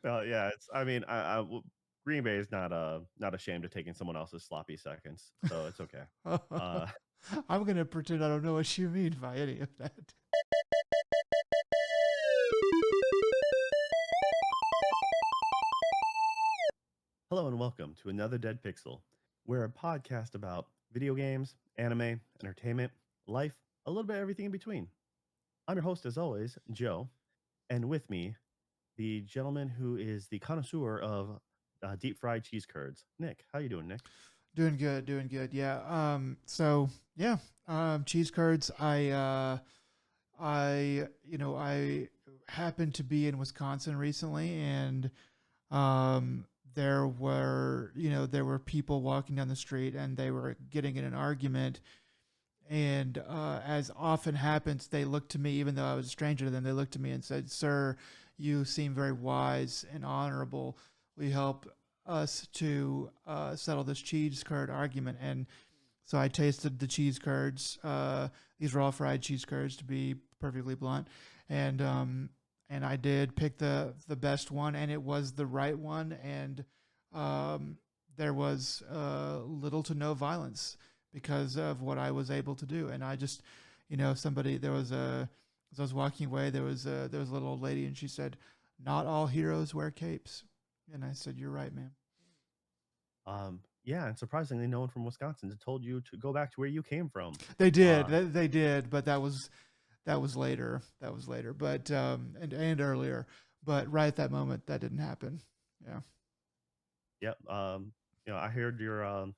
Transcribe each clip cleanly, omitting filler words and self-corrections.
Yeah, it's. I mean, Green Bay is not ashamed of taking someone else's sloppy seconds, so it's okay. Uh, I'm gonna pretend I don't know what you mean by any of that. Hello and welcome to another Dead Pixel. We're a podcast about video games, anime, entertainment, life, a little bit of everything in between. I'm your host, as always, Joe, and with me, the gentleman who is the connoisseur of deep fried cheese curds, Nick. How you doing, Nick? Doing good, doing good. Yeah. So yeah. Cheese curds. I happened to be in Wisconsin recently, and there were people walking down the street, and they were getting in an argument. And as often happens, they looked to me, even though I was a stranger to them. They looked to me and said, "Sir, you seem very wise and honorable. Will you help us to settle this cheese curd argument?" And so I tasted the cheese curds. These were all fried cheese curds, to be perfectly blunt, and I did pick the best one, and it was the right one, and um, there was little to no violence because of what I was able to do. And I just, somebody there was a as I was walking away, there was a little old lady, and she said, "Not all heroes wear capes," and I said, "You're right, ma'am." Yeah, and surprisingly, no one from Wisconsin told you to go back to where you came from. They did, Uh, they did, but that was later. That was later, but and earlier, but right at that moment, that didn't happen. Yeah. yep. I heard your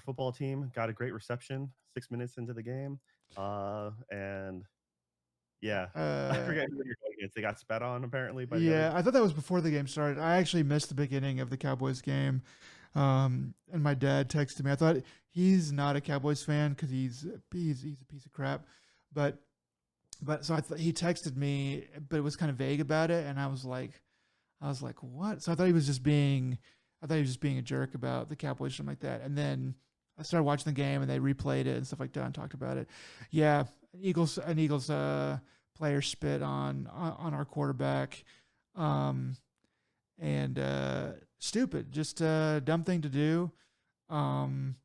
football team got a great reception 6 minutes into the game. And yeah, I Uh, forget who you're going against. They got spat on apparently by the other. yeah, I thought that was before the game started. I actually missed the beginning of the Cowboys game, and my dad texted me. I thought he's not a Cowboys fan because he's a piece of crap, but so I thought he texted me, but it was kind of vague about it, and I was like, what? So I thought he was just being a jerk about the Cowboys, something like that. And then I started watching the game, and they replayed it and stuff like that, and talked about it. Yeah, an Eagles player spit on our quarterback, um, and stupid, just a dumb thing to do. Um,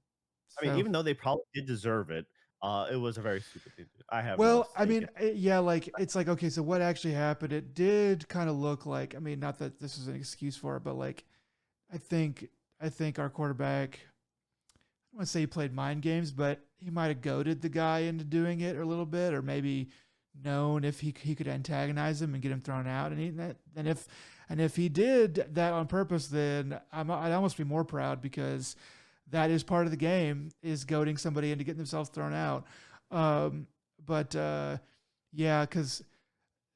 I mean, so even though they probably did deserve it, it was a very stupid thing to do. I have no Well, I stake in. mean, yeah, like it's like okay, so what actually happened? It did kind of look like, I mean, not that this is an excuse for it, but like I think I think our quarterback, I don't want to say he played mind games, but he might have goaded the guy into doing it a little bit, or maybe known if he could antagonize him and get him thrown out. And if he did that on purpose, then I'd almost be more proud because that is part of the game, is goading somebody into getting themselves thrown out. But yeah, because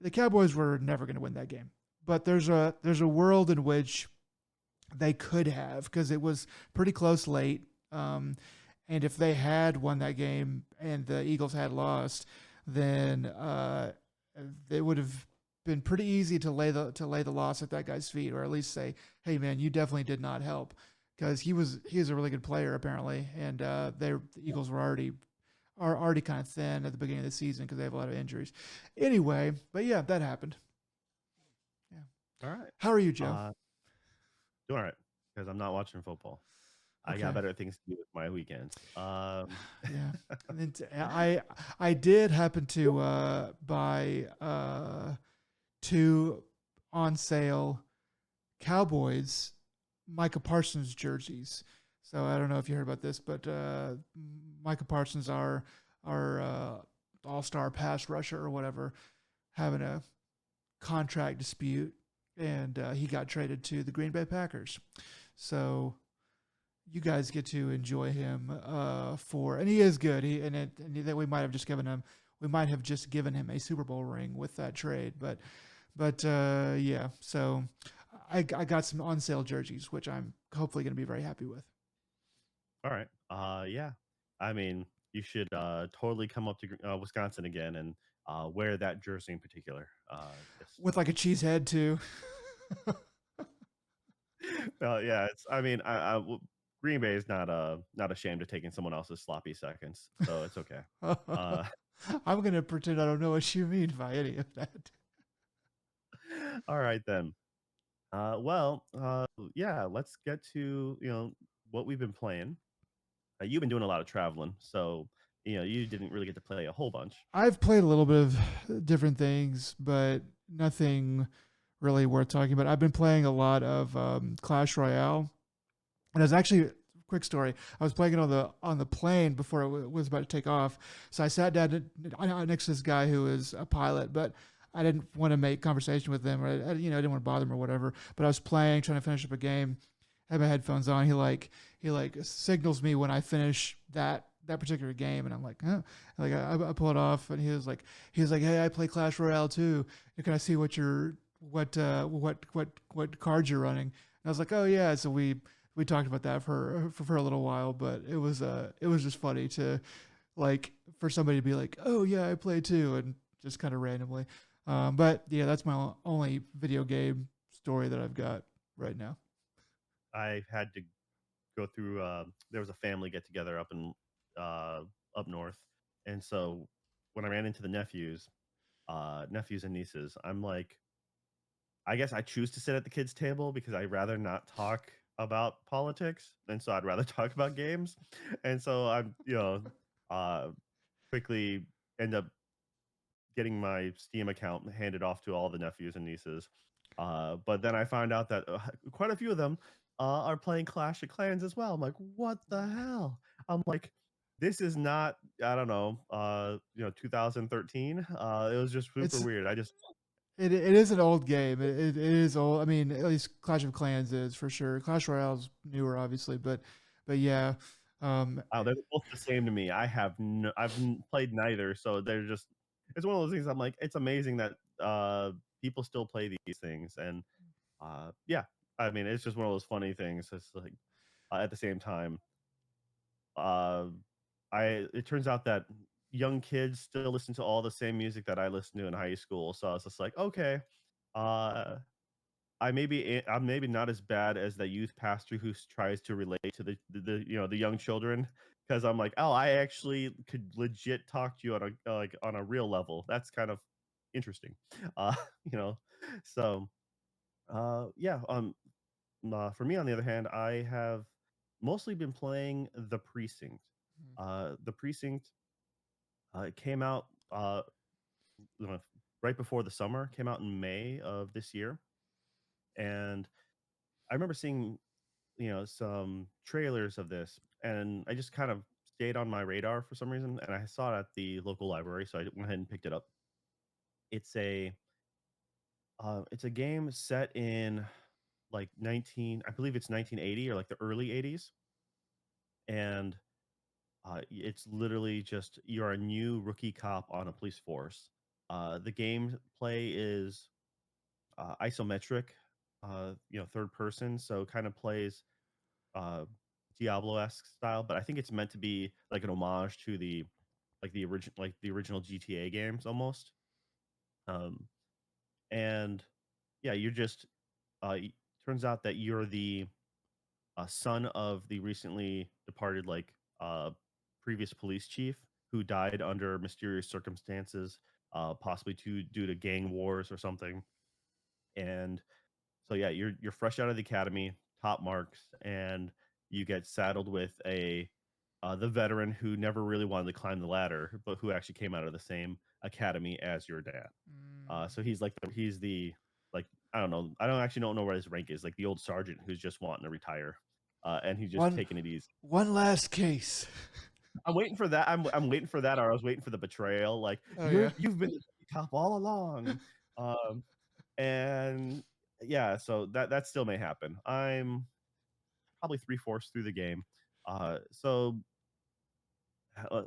the Cowboys were never going to win that game. But there's a world in which they could have, because it was pretty close late. And if they had won that game and the Eagles had lost, then it would have been pretty easy to lay the loss at that guy's feet, or at least say, "Hey, man, you definitely did not help," because he was a really good player apparently, and the Eagles are already kind of thin at the beginning of the season because they have a lot of injuries. Anyway, but yeah, that happened. Yeah. All right. How are you, Joe? Uh, doing all right because I'm not watching football. I got Okay. better things to do with my weekends. Yeah. And then I did happen to buy two on sale Cowboys Micah Parsons jerseys. So I don't know if you heard about this, but Micah Parsons, our all-star pass rusher or whatever, having a contract dispute, and he got traded to the Green Bay Packers. So you guys get to enjoy him and he is good. And we might have just given him a Super Bowl ring with that trade, but yeah. So I got some on sale jerseys, which I'm hopefully going to be very happy with. All right. Yeah. I mean, you should totally come up to Wisconsin again and wear that jersey in particular. Just With like a cheese head too. yeah. It's. I mean, Green Bay is not ashamed of taking someone else's sloppy seconds, so it's okay. Uh, I'm going to pretend I don't know what you mean by any of that. all right then. Yeah, let's get to, what we've been playing. You've been doing a lot of traveling, so, you didn't really get to play a whole bunch. I've played a little bit of different things, but nothing really worth talking about. I've been playing a lot of Clash Royale, and it's actually quick story. I was playing it on the plane before it was about to take off. So I sat down next to this guy who is a pilot, but I didn't want to make conversation with him, or I didn't want to bother him or whatever. But I was playing, trying to finish up a game. Had my headphones on. He signals me when I finish that particular game, and I'm like, huh. Like I pull it off, and he was like, hey, I play Clash Royale too. Can I see what cards you're running? And I was like, oh yeah. So we talked about that for a little while, but it was just funny to like for somebody to be like, oh yeah, I play too, and just kind of randomly. But yeah, that's my only video game story that I've got right now. I had to go through, there was a family get together uh, up north, and so when I ran into the nephews and nieces, I'm like, I guess I choose to sit at the kids' table because I'd rather not talk about politics, and so I'd rather talk about games, and so I'm, uh, quickly end up getting my Steam account handed off to all the nephews and nieces. But then I found out that quite a few of them are playing Clash of Clans as well. I'm like, what the hell? I'm like, this is not, I don't know, 2013. It was just super It's weird. I just, it is an old game. It is old. I mean, at least Clash of Clans is for sure. Clash Royale's newer, obviously, but yeah. Um, wow, they're both the same to me. I've played neither, so they're just. It's one of those things. I'm like, it's amazing that people still play these things, and yeah, I mean, it's just one of those funny things. It's like at the same time, uh, I it turns out that young kids still listen to all the same music that I listened to in high school. So I was just like, okay, uh, I'm maybe not as bad as the youth pastor who tries to relate to the young children, because I'm like, oh, I actually could legit talk to you on a like on a real level. That's kind of interesting, uh, you know. So yeah, for me, on the other hand, I have mostly been playing the Precinct. The Precinct it came out you know, right before the summer. Came out in May of this year, and I remember seeing some trailers of this, and I just kind of stayed on my radar for some reason, and I saw it at the local library, so I went ahead and picked it up. It's a it's a game set in like 19, I believe it's 1980 or like the early 80s, and it's literally just you're a new rookie cop on a police force. The gameplay is isometric, third person, so kind of plays uh, Diablo-esque style, but I think it's meant to be like an homage to the original GTA games almost. Um, and yeah, you're just turns out that you're the son of the recently departed uh, previous police chief who died under mysterious circumstances, possibly due to gang wars or something. And so yeah, you're fresh out of the academy, top marks, and you get saddled with a the veteran who never really wanted to climb the ladder, but who actually came out of the same academy as your dad. mm, So he's the like I don't know, I don't actually don't know where his rank is, like the old sergeant who's just wanting to retire, and he's just one taking it easy. one last case. I'm waiting for that. I'm waiting for that, or I was waiting for the betrayal. Like Oh yeah. you've been the cop all along. Um, and yeah, so that still may happen. I'm probably three-fourths through the game. So uh,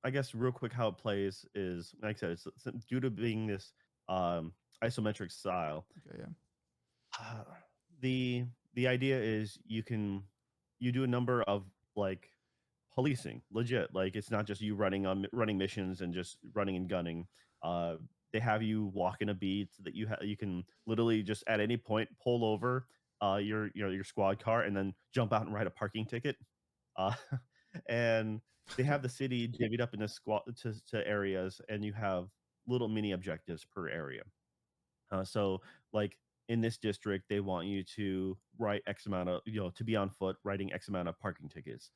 I guess real quick how it plays is, like I said, it's due to being this isometric style. Okay, yeah. uh, the the idea is you do a number of like policing, legit. Like it's not just you running missions and just running and gunning. Uh, they have you walk in a beat so that you can literally just at any point pull over your squad car and then jump out and write a parking ticket. Uh, and they have the city divvied up into squad to areas, and you have little mini objectives per area. So like in this district, they want you to write X amount of, to be on foot writing X amount of parking tickets.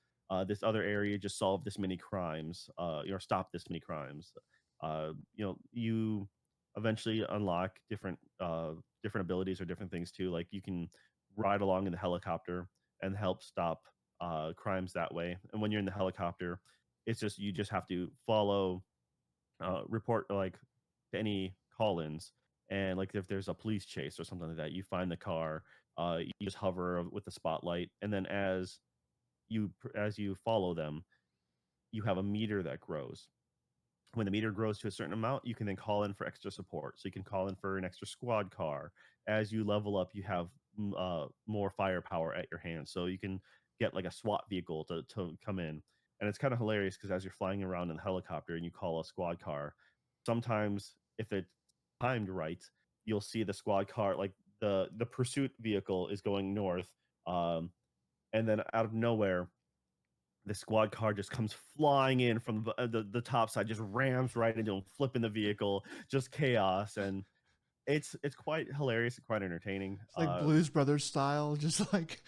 This other area, just solve this many crimes, stop this many crimes. You eventually unlock different abilities or different things too. Like you can ride along in the helicopter and help stop crimes that way. And when you're in the helicopter, it's just you just have to follow report like to any call-ins, and like if there's a police chase or something like that, you find the car, you just hover with the spotlight, and then as you follow them, you have a meter that grows. When the meter grows to a certain amount, you can then call in for extra support. So you can call in for an extra squad car. As you level up, you have more firepower at your hands. So you can get like a SWAT vehicle to come in. And it's kind of hilarious because as you're flying around in the helicopter and you call a squad car, sometimes if it's timed right, you'll see the squad car, like the pursuit vehicle is going north. Um, and then out of nowhere, the squad car just comes flying in from the top side, just rams right into him, flipping the vehicle, just chaos, and it's quite hilarious and quite entertaining. It's like Blues Brothers style, just like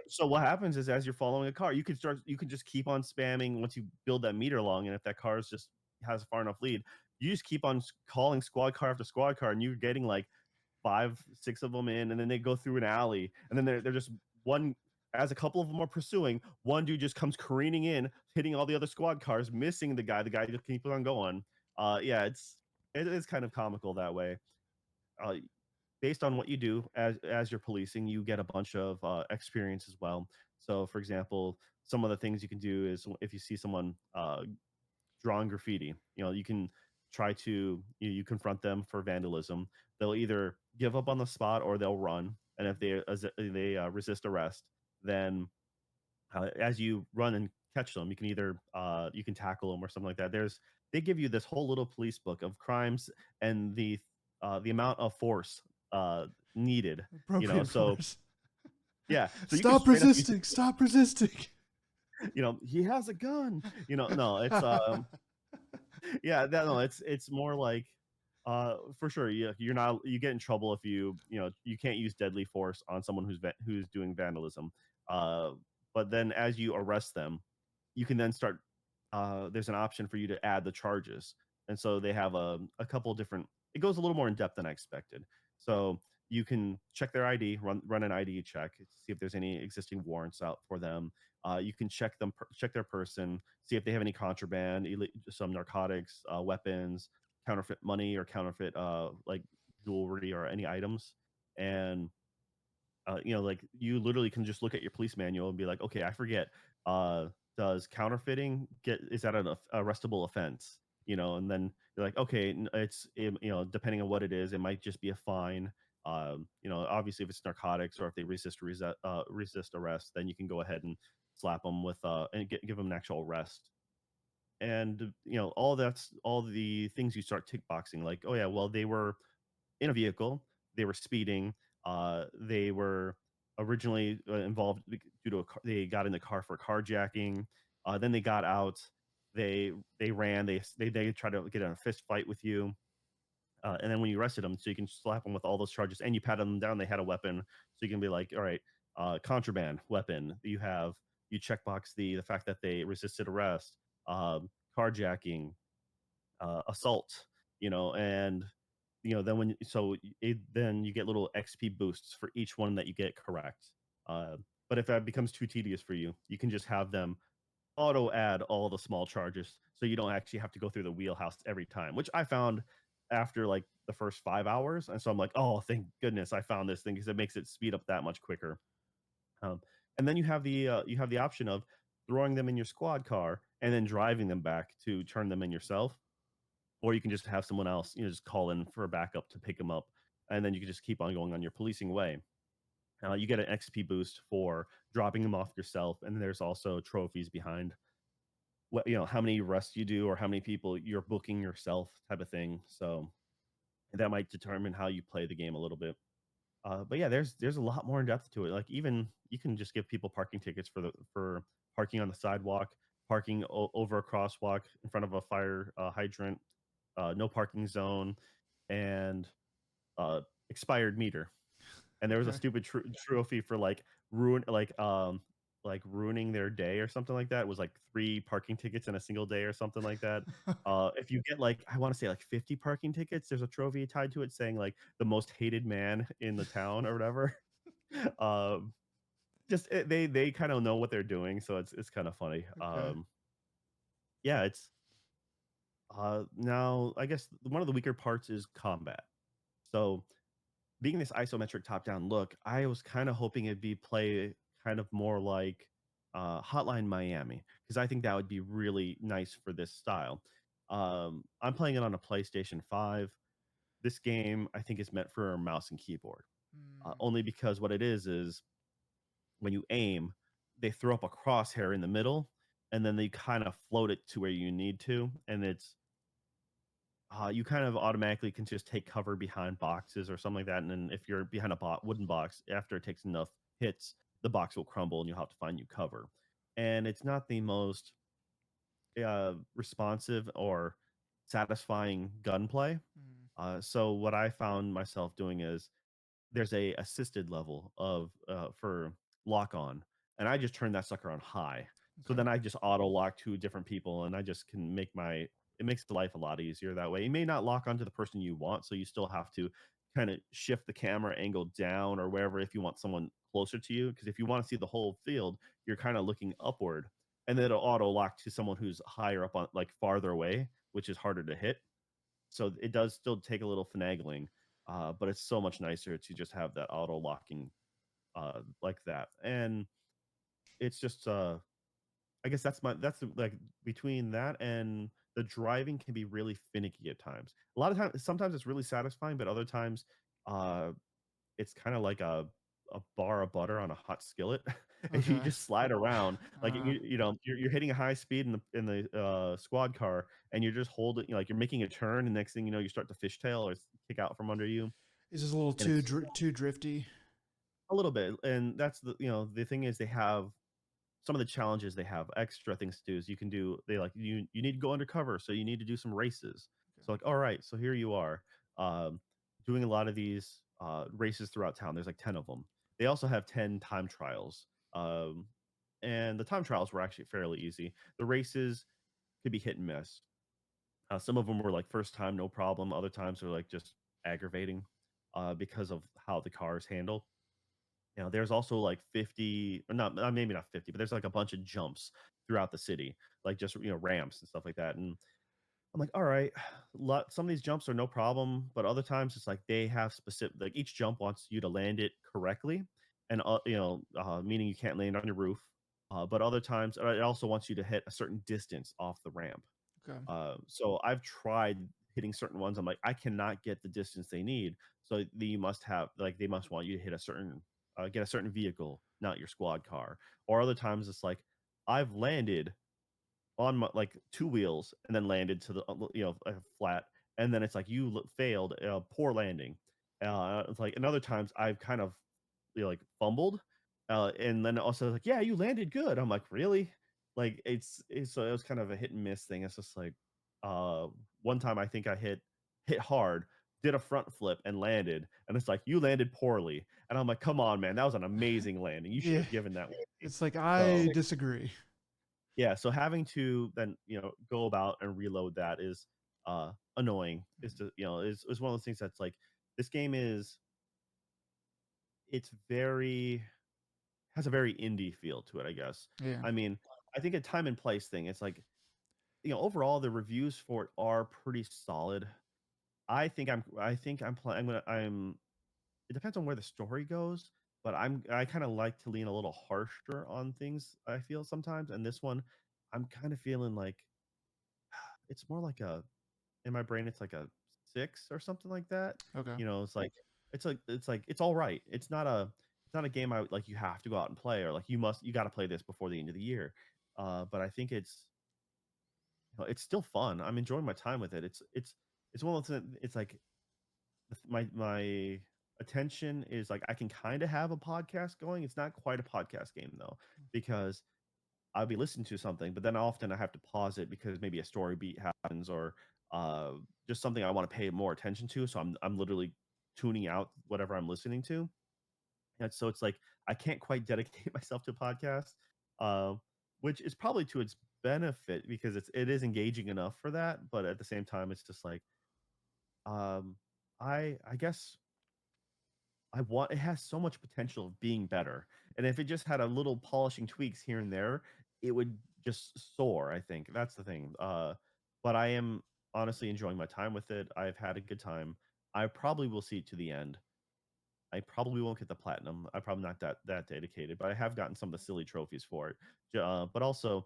So what happens is as you're following a car, you can just keep on spamming once you build that meter long, and if that car just has a far enough lead, you just keep on calling squad car after squad car, and you're getting like 5, 6 of them in, and then they go through an alley, and then they're just one. As a couple of them are pursuing, one dude just comes careening in, hitting all the other squad cars, missing the guy. The guy just keeps on going. Yeah, it is kind of comical that way. Uh, Based on what you do as you're policing, you get a bunch of experience as well. So, for example, some of the things you can do is if you see someone drawing graffiti, you can try to you confront them for vandalism. They'll either give up on the spot or they'll run, and if they resist arrest, then as you run and catch them, you can either you can tackle them or something like that. They give you this whole little police book of crimes and the amount of force needed. appropriate So force. yeah, so you can Stop straight up use, resisting! Stop resisting! he has a gun. No, it's yeah, no, it's more like for sure, you get in trouble if you can't use deadly force on someone who's doing vandalism. Uh but then as you arrest them, you can then start there's an option for you to add the charges. And so they have a couple different, it goes a little more in depth than I expected. So you can check their ID, run an ID check to see if there's any existing warrants out for them. You can check their person, see if they have any contraband, some narcotics, weapons, counterfeit money, or counterfeit like jewelry or any items. And like you literally can just look at your police manual and be like, okay, I forget. Does counterfeiting is that an arrestable offense? And then you're like, okay, depending on what it is, it might just be a fine. Obviously, if it's narcotics or if they resist arrest, then you can go ahead and slap them with and give them an actual arrest. And all the things you start tick boxing, like, oh yeah, well they were in a vehicle. They were speeding. They were originally involved due to they got in the car for carjacking. Then they got out. They ran. They tried to get in a fist fight with you. And then when you arrested them, so you can slap them with all those charges, and you patted them down. They had a weapon, so you can be like, all right, contraband weapon. You checkbox the fact that they resisted arrest, carjacking, assault, and then then you get little XP boosts for each one that you get correct. But if that becomes too tedious for you, you can just have them auto add all the small charges, so you don't actually have to go through the wheelhouse every time, which I found after like the first 5 hours. And so I'm like, oh, thank goodness I found this thing, because it makes it speed up that much quicker. um, and then you have the option of throwing them in your squad car and then driving them back to turn them in yourself, or you can just have someone else, just call in for a backup to pick them up, and then you can just keep on going on your policing way. You get an XP boost for dropping them off yourself, and there's also trophies behind what how many arrests you do or how many people you're booking yourself, type of thing. So that might determine how you play the game a little bit. But yeah, there's a lot more in depth to it. Like even you can just give people parking tickets for parking on the sidewalk, parking over a crosswalk in front of a fire hydrant, no parking zone, and expired meter, and there was a Okay. stupid trophy for like ruining their day or something like that. It was like 3 parking tickets in a single day or something like that. If you get like I want to say like 50 parking tickets, there's a trophy tied to it saying like the most hated man in the town or whatever. um, they kind of know what they're doing, so it's kind of funny. Okay. Yeah, it's now I guess one of the weaker parts is combat. So being this isometric top-down look, I was kinda hoping it'd be play kind of more like, Hotline Miami, because I think that would be really nice for this style. I'm playing it on a PlayStation 5. This game, I think, is meant for a mouse and keyboard, Mm, only because what it is when you aim, they throw up a crosshair in the middle, and then they kinda float it to where you need to, and you kind of automatically can just take cover behind boxes or something like that, and then if you're behind a wooden box, after it takes enough hits, the box will crumble and you'll have to find new cover. And it's not the most responsive or satisfying gunplay. mm, So what I found myself doing is there's a assisted level of for lock on, and I just turn that sucker on high. So okay. then I just auto lock 2 different people, and I just can make my it makes the life a lot easier that way. You may not lock onto the person you want, so you still have to kind of shift the camera angle down or wherever if you want someone closer to you. Because if you want to see the whole field, you're kind of looking upward, and then it'll auto lock to someone who's higher up on like farther away, which is harder to hit. So it does still take a little finagling, but it's so much nicer to just have that auto locking like that. And it's just I guess like between that and the driving can be really finicky at times. A lot of times sometimes it's really satisfying, but other times uh it's kind of like a bar of butter on a hot skillet. And you Okay. just slide around like Uh, you're hitting a high speed in the squad car, and you're just holding like you're making a turn, and next thing you know you start to fishtail or kick out from under you, is this a little and too it's too drifty? a little bit. And that's the thing is they have some of the challenges. They have extra things to do is you need to go undercover, so you need to do some races. Okay. So like, all right, so here you are, um, doing a lot of these races throughout town. There's like 10 of them. They also have 10 time trials, and the time trials were actually fairly easy. The races could be hit and miss. Some of them were like first time, no problem. Other times were like just aggravating because of how the cars handle. There's also like 50, or not, maybe not 50, but there's like a bunch of jumps throughout the city, like just ramps and stuff like that. And I'm like, all right, some of these jumps are no problem, but other times it's like they have specific, like each jump wants you to land it correctly, and meaning you can't land on your roof. But other times it also wants you to hit a certain distance off the ramp. Okay. So I've tried hitting certain ones. I'm like, I cannot get the distance they need. So you must have like they must want you to hit get a certain vehicle, not your squad car. Or other times it's like I've landed on my like 2 wheels and then landed to the flat, and then it's like failed, poor landing. It's like, and other times I've kind of like fumbled, and then also like, yeah, you landed good. I'm like, really? Like it's so it was kind of a hit and miss thing. It's just like uh one time I think I hit hard, did a front flip and landed, and it's like, you landed poorly, and I'm like, come on, man, that was an amazing landing, you should Yeah. have given that one to me. It's like So I disagree. yeah, so having to then, go about and reload that is annoying. Is Mhm. to, is one of those things that's like this game is it's very has a very indie feel to it, I guess. Yeah. I mean, I think a time and place thing, it's like, overall the reviews for it are pretty solid. I think I'm playing I'm it depends on where the story goes, but I kind of like to lean a little harsher on things, I feel sometimes, and this one I'm kind of feeling like it's more like a in my brain, it's like a 6 or something like that. Okay. It's like it's all right. It's not a game I would like you have to go out and play, or like you gotta play this before the end of the year. But I think it's still fun. I'm enjoying my time with it. It's one of those it's like my attention is like I can kind of have a podcast going. It's not quite a podcast game though, because I'll be listening to something, but then often I have to pause it because maybe a story beat happens, or uh, just something I want to pay more attention to. So I'm literally tuning out whatever I'm listening to. And so it's like I can't quite dedicate myself to podcasts, uh, which is probably to its benefit because it is engaging enough for that. But at the same time, it's just like um, I guess I want it has so much potential of being better, and if it just had a little polishing tweaks here and there, it would just soar, I think. That's the thing, but I am honestly enjoying my time with it. I've had a good time. I probably will see it to the end. I probably won't get the platinum. I'm probably not that dedicated, but I have gotten some of the silly trophies for it. But also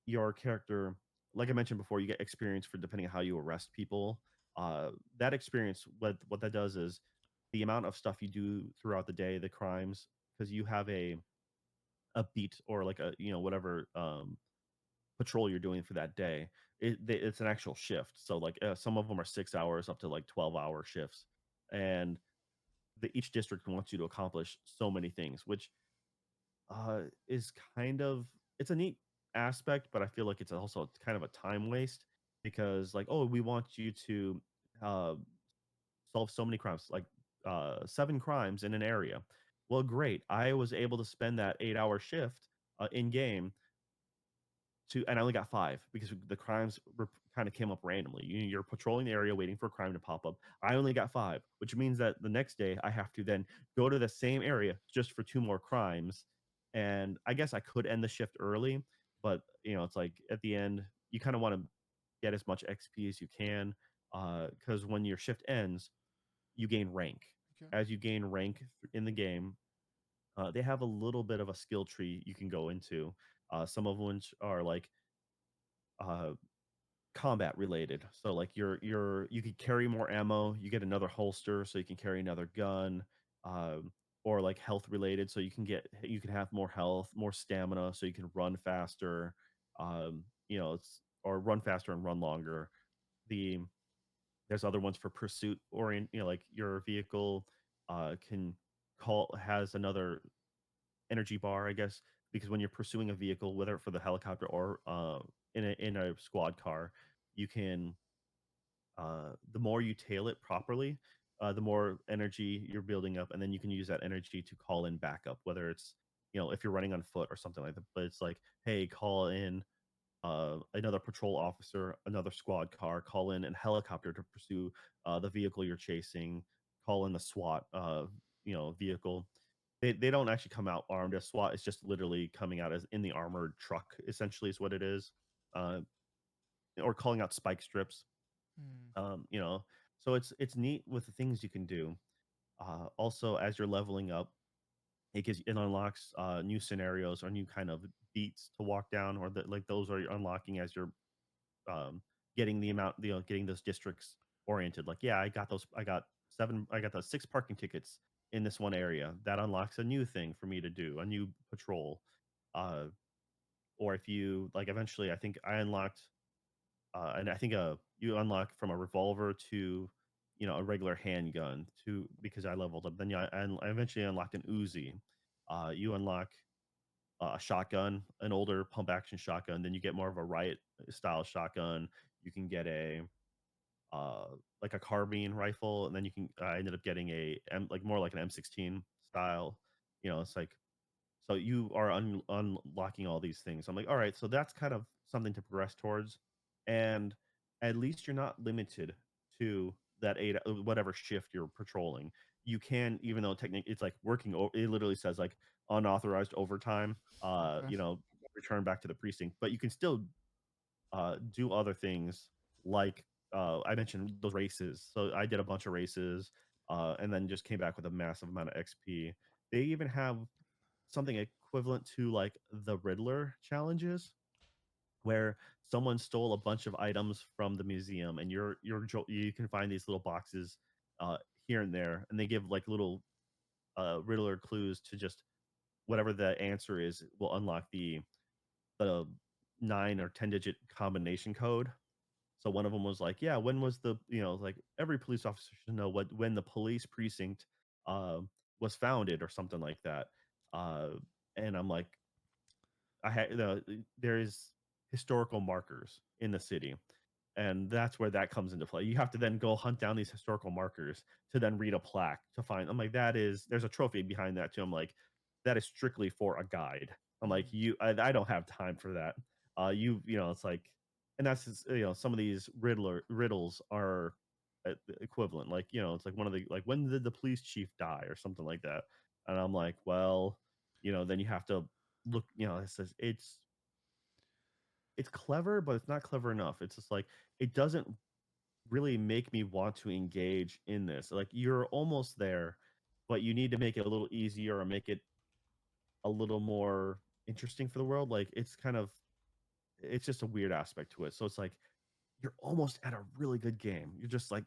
your character, like I mentioned before, you get experience for depending on how you arrest people. That experience, what that does is the amount of stuff you do throughout the day, the crimes, because you have a beat or like a whatever patrol you're doing for that day. It's an actual shift. So like some of them are 6 hours up to like 12-hour shifts, and each district wants you to accomplish so many things, which is kind of it's a neat aspect, but I feel like it's also kind of a time waste because like, oh, we want you to uh, solve so many crimes, like 7 crimes in an area. Well, great. I was able to spend that 8-hour shift in game and I only got 5 because the crimes kind of came up randomly. You're patrolling the area waiting for a crime to pop up. I only got 5, which means that the next day I have to then go to the same area just for 2 more crimes. And I guess I could end the shift early, but it's like at the end you kind of want to get as much XP as you can because when your shift ends, you gain rank. Okay. As you gain rank in the game, they have a little bit of a skill tree you can go into. Some of which are like uh, combat related. So like you could carry more ammo, you get another holster so you can carry another gun, or like health related so you can have more health, more stamina so you can run faster. It's or run faster and run longer. The There's other ones for pursuit orient, like your vehicle can call has another energy bar, I guess, because when you're pursuing a vehicle, whether for the helicopter or in a squad car, you can the more you tail it properly, the more energy you're building up, and then you can use that energy to call in backup, whether it's if you're running on foot or something like that. But it's like, hey, call in another patrol officer, another squad car, call in a helicopter to pursue the vehicle you're chasing, call in the SWAT vehicle. They don't actually come out armed as SWAT. It's just literally coming out as in the armored truck, essentially, is what it is. Uh, or calling out spike strips. Hmm. Um, you know, so it's neat with the things you can do. Also, as you're leveling up, it unlocks new scenarios or new kind of beats to walk down, or like those are unlocking as you're um, getting the amount, getting those districts oriented. Like, yeah, I got those 6 parking tickets in this one area. That unlocks a new thing for me to do, a new patrol. Uh, or if you like, eventually, I think I unlocked, and I think you unlock from a revolver to, a regular handgun to because I leveled up. Then yeah, I eventually unlocked an Uzi. You unlock a shotgun, an older pump action shotgun. Then you get more of a riot style shotgun. You can get uh, like a carbine rifle, and then you can. I ended up getting like more like an M16 style. It's like so you are unlocking all these things. I'm like, all right, so that's kind of something to progress towards, and at least you're not limited to that whatever shift you're patrolling. You can, even though technically it's like working. It literally says like unauthorized overtime. Okay. Return back to the precinct, but you can still do other things like I mentioned those races. So I did a bunch of races, and then just came back with a massive amount of XP. They even have something equivalent to like the Riddler challenges, where someone stole a bunch of items from the museum, and you can find these little boxes uh, here and there, and they give like little Riddler clues to just whatever the answer is will unlock the 9 or 10 digit combination code. So one of them was like, yeah, when was like every police officer should know when the police precinct uh, was founded or something like that. Uh, and I'm like, there is historical markers in the city. and that's where that comes into play. You have to then go hunt down these historical markers to then read a plaque to find. I'm like, that is there's a trophy behind that too. I'm like, that is strictly for a guide. I'm like, Mm. I don't have time for that. It's like, and that's some of these riddles are equivalent. Like, it's like one of the like, when did the police chief die or something like that. And I'm like, well, then you have to look. It says it's clever, but it's not clever enough. It's just like it doesn't really make me want to engage in this. Like, you're almost there, but you need to make it a little easier or make it a little more interesting for the world. Like, it's just a weird aspect to it. So it's like you're almost at a really good game. You're just like,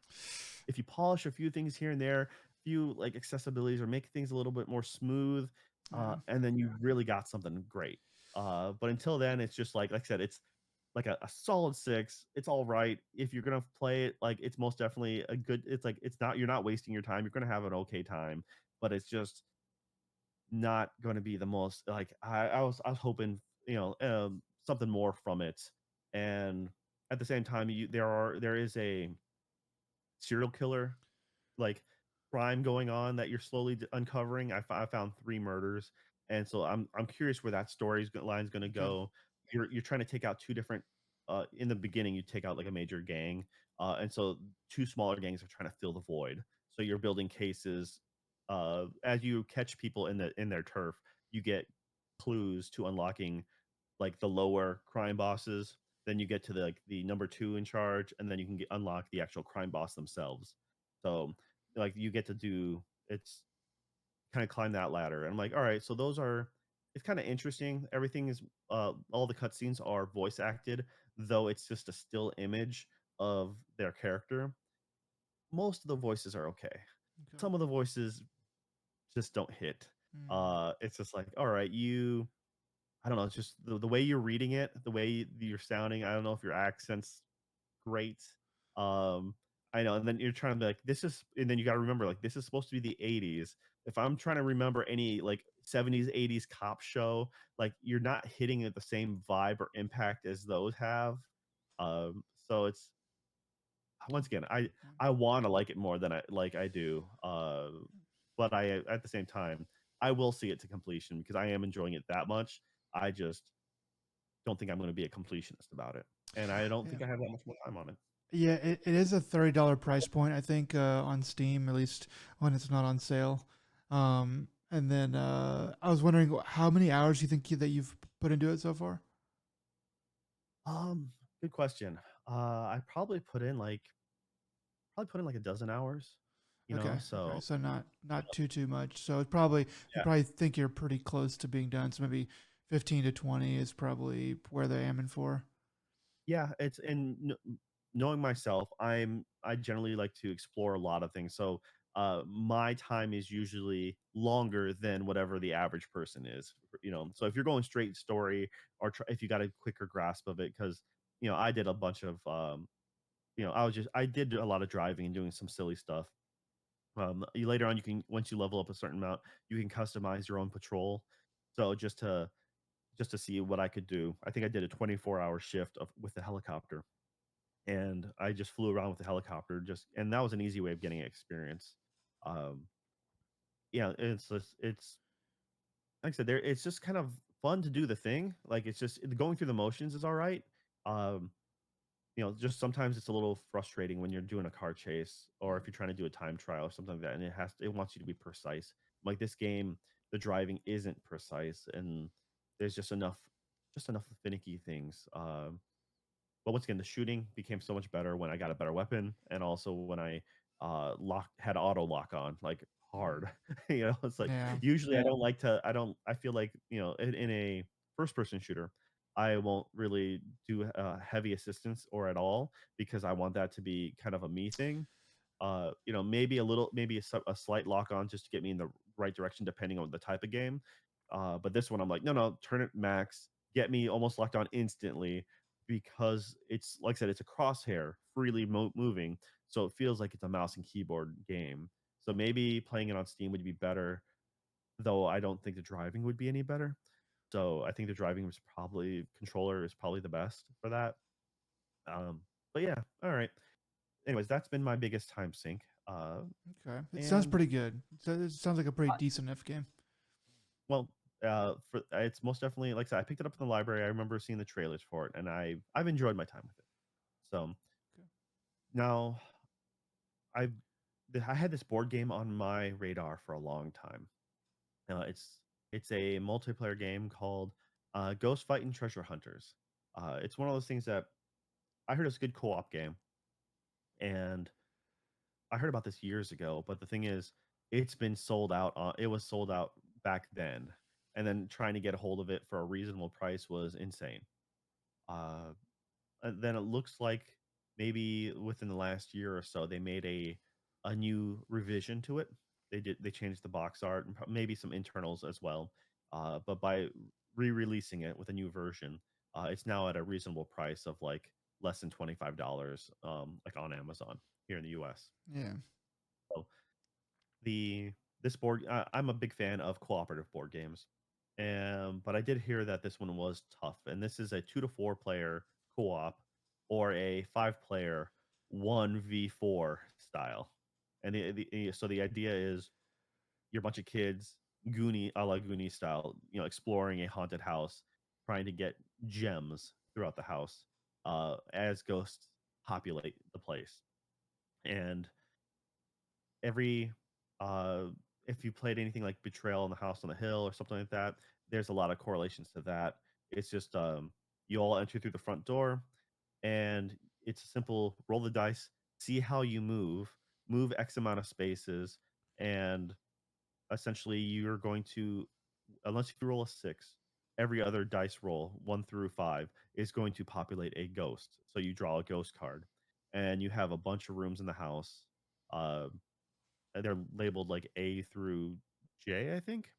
if you polish a few things here and there, few like accessibilities or make things a little bit more smooth, Yeah. and then you really got something great. But until then, it's just like I said, it's like a solid six. It's all right. If you're gonna play it, like it's most definitely a good. It's like it's not you're not wasting your time. You're gonna have an okay time, but it's just not going to be the most like I was hoping something more from it, and at the same time there is a serial killer like crime going on that you're slowly uncovering. I found three murders, and so I'm curious where that line's going to Okay. go. You're trying to take out two different. In the beginning, you take out like a major gang, and so two smaller gangs are trying to fill the void. So you're building cases. As you catch people in their turf, you get clues to unlocking like the lower crime bosses. Then you get to the number two in charge, and then you can unlock the actual crime boss themselves. So like you get to do it's kind of climb that ladder. And I'm like, all right, so those are it's kind of interesting. Everything is all the cutscenes are voice acted, though it's just a still image of their character. Most of the voices are okay. Okay. Some of the voices just don't hit. Mm. It's just like, all right, I don't know, it's just the way you're reading it, the way you're sounding. I don't know if your accent's great. Um, I know, and then you're trying to be like, this is, and then you got to remember, like, this is supposed to be the '80s. If I'm trying to remember any like '70s, '80s cop show, like you're not hitting it the same vibe or impact as those have. So it's once again, I want to like it more than I do. But I at the same time, I will see it to completion because I am enjoying it that much. I just don't think I'm going to be a completionist about it, and I don't Yeah. think I have that much more time on it. Yeah, it is a $30 price point, I think, on Steam, at least when it's not on sale. And then I was wondering how many hours you think that you've put into it so far? Good question. I probably put in like a dozen hours, Okay, okay, so so not too much. So it probably you yeah. probably think you're pretty close to being done. So maybe 15 to 20 is probably where they're aiming for. Yeah, it's and knowing myself, I generally like to explore a lot of things. So my time is usually longer than whatever the average person is, So if you're going straight story or if you got a quicker grasp of it, because I did a bunch of I did a lot of driving and doing some silly stuff. Later on, you can once you level up a certain amount, you can customize your own patrol. So just to see what I could do, I think I did a 24-hour shift with the helicopter, and I just flew around with the helicopter. And that was an easy way of getting experience. Um, yeah, it's like I said, there it's just kind of fun to do the thing. Like it's just going through the motions is all right. Um, just sometimes it's a little frustrating when you're doing a car chase or if you're trying to do a time trial or something like that, and it wants you to be precise. Like this game, the driving isn't precise, and there's just enough finicky things. But once again, the shooting became so much better when I got a better weapon, and also when I had auto lock on like Mm. hard. It's like Yeah. usually I don't like to. I feel like in a first person shooter, I won't really do heavy assistance or at all because I want that to be kind of a me thing. Maybe a slight lock on just to get me in the right direction depending on the type of game. But this one I'm like, no, turn it max, get me almost locked on instantly because it's like I said, it's a crosshair freely moving, so it feels like it's a mouse and keyboard game. So maybe playing it on Steam would be better, though I don't think the driving would be any better. So I think the driving was probably controller is probably the best for that. Um, But yeah, all right. Anyways, that's been my biggest time sink. Okay, it sounds And pretty good. So it sounds like a pretty decent enough game. well, for it's most definitely like I said, I picked it up in the library. I remember seeing the trailers for it, and I've enjoyed my time with it. So Okay. now I I had this board game on my radar for a long time. It's a multiplayer game called Ghost Fightin Treasure Hunters. It's one of those things that I heard is a good co-op game, and I heard about this years ago. But the thing is, it's been sold out. It was sold out back then, and then trying to get a hold of it for a reasonable price was insane. Uh, and then it looks like maybe within the last year or so they made a new revision to it. They changed the box art and maybe some internals as well. But by re-releasing it with a new version, it's now at a reasonable price of like less than $25, like on Amazon here in the U.S. Yeah. So the this board, I'm a big fan of cooperative board games, but I did hear that this one was tough, and this is a 2 to 4 player co-op or a 5 player 1v4 style. And so the idea is you're a bunch of kids, Goonie a la Goonie style, exploring a haunted house, trying to get gems throughout the house as ghosts populate the place. And every uh if you played anything like Betrayal in the House on the Hill or something like that, there's a lot of correlations to that. It's just you all enter through the front door, and it's a simple roll the dice, see how you move X amount of spaces, and essentially you're going to, unless you roll a 6, every other dice roll 1 through 5 is going to populate a ghost. So you draw a ghost card, and you have a bunch of rooms in the house. uh, they're labeled like A through J, I think.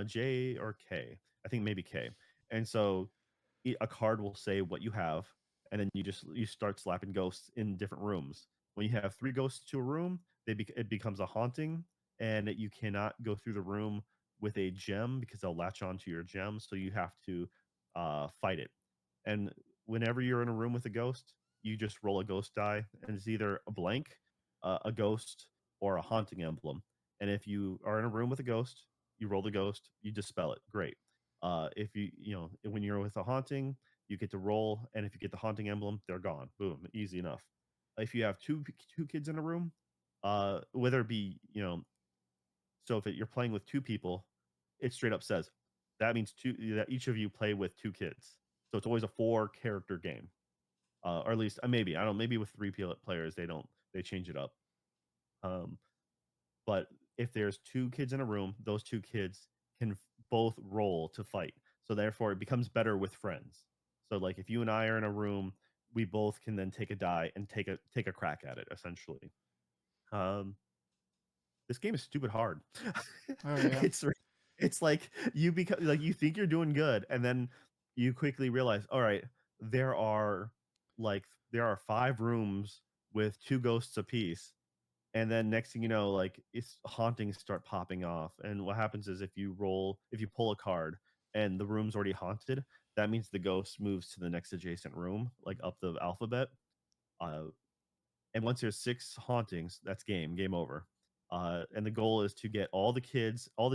J or K. I think maybe K. And so a card will say what you have, and then you start slapping ghosts in different rooms. When you have 3 ghosts to a room, it becomes a haunting, and you cannot go through the room with a gem because they'll latch onto your gem. So you have to fight it. And whenever you're in a room with a ghost, you just roll a ghost die, and it's either a blank, a ghost, or a haunting emblem. And if you are in a room with a ghost, you roll the ghost, you dispel it. Great. If when you're with a haunting, you get to roll, and if you get the haunting emblem, they're gone. Boom, easy enough. If you have two kids in a room, whether it be so if you're playing with 2 people, it straight up says that means that each of you play with 2 kids. So it's always a 4 character game, or at least maybe I don't. Maybe with 3 players, they change it up. Um, but if there's 2 kids in a room, those 2 kids can both roll to fight. So therefore, it becomes better with friends. So like if you and I are in a room, we both can then take a die and take a crack at it. Essentially, um, this game is stupid hard. Oh yeah. it's it's like you become like you think you're doing good, and then you quickly realize, all right, there are there are 5 rooms with 2 ghosts apiece, and then next thing you know, like it's hauntings start popping off. And what happens is if you pull a card and the room's already haunted, that means the ghost moves to the next adjacent room, like up the alphabet. uh, and once there's 6 hauntings, that's game over. And the goal is to get all the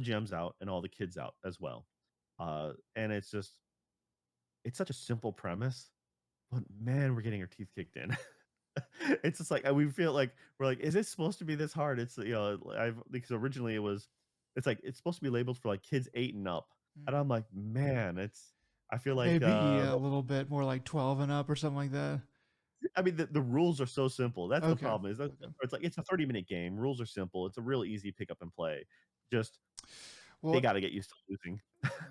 gems out, and all the kids out as well. And it's such a simple premise, but man, we're getting our teeth kicked in. It's just like we feel like we're like, is it supposed to be this hard? It's I've because originally it's like it's supposed to be labeled for like kids 8 and up, and I'm Mm. like, man, it's I feel like Maybe a little bit more like 12 and up or something like that. I mean the rules are so simple. That's the Okay. problem. Is that Okay. it's like it's a 30-minute game. Rules are simple. It's a real easy pick up and play. Just they Well, got to get used to losing.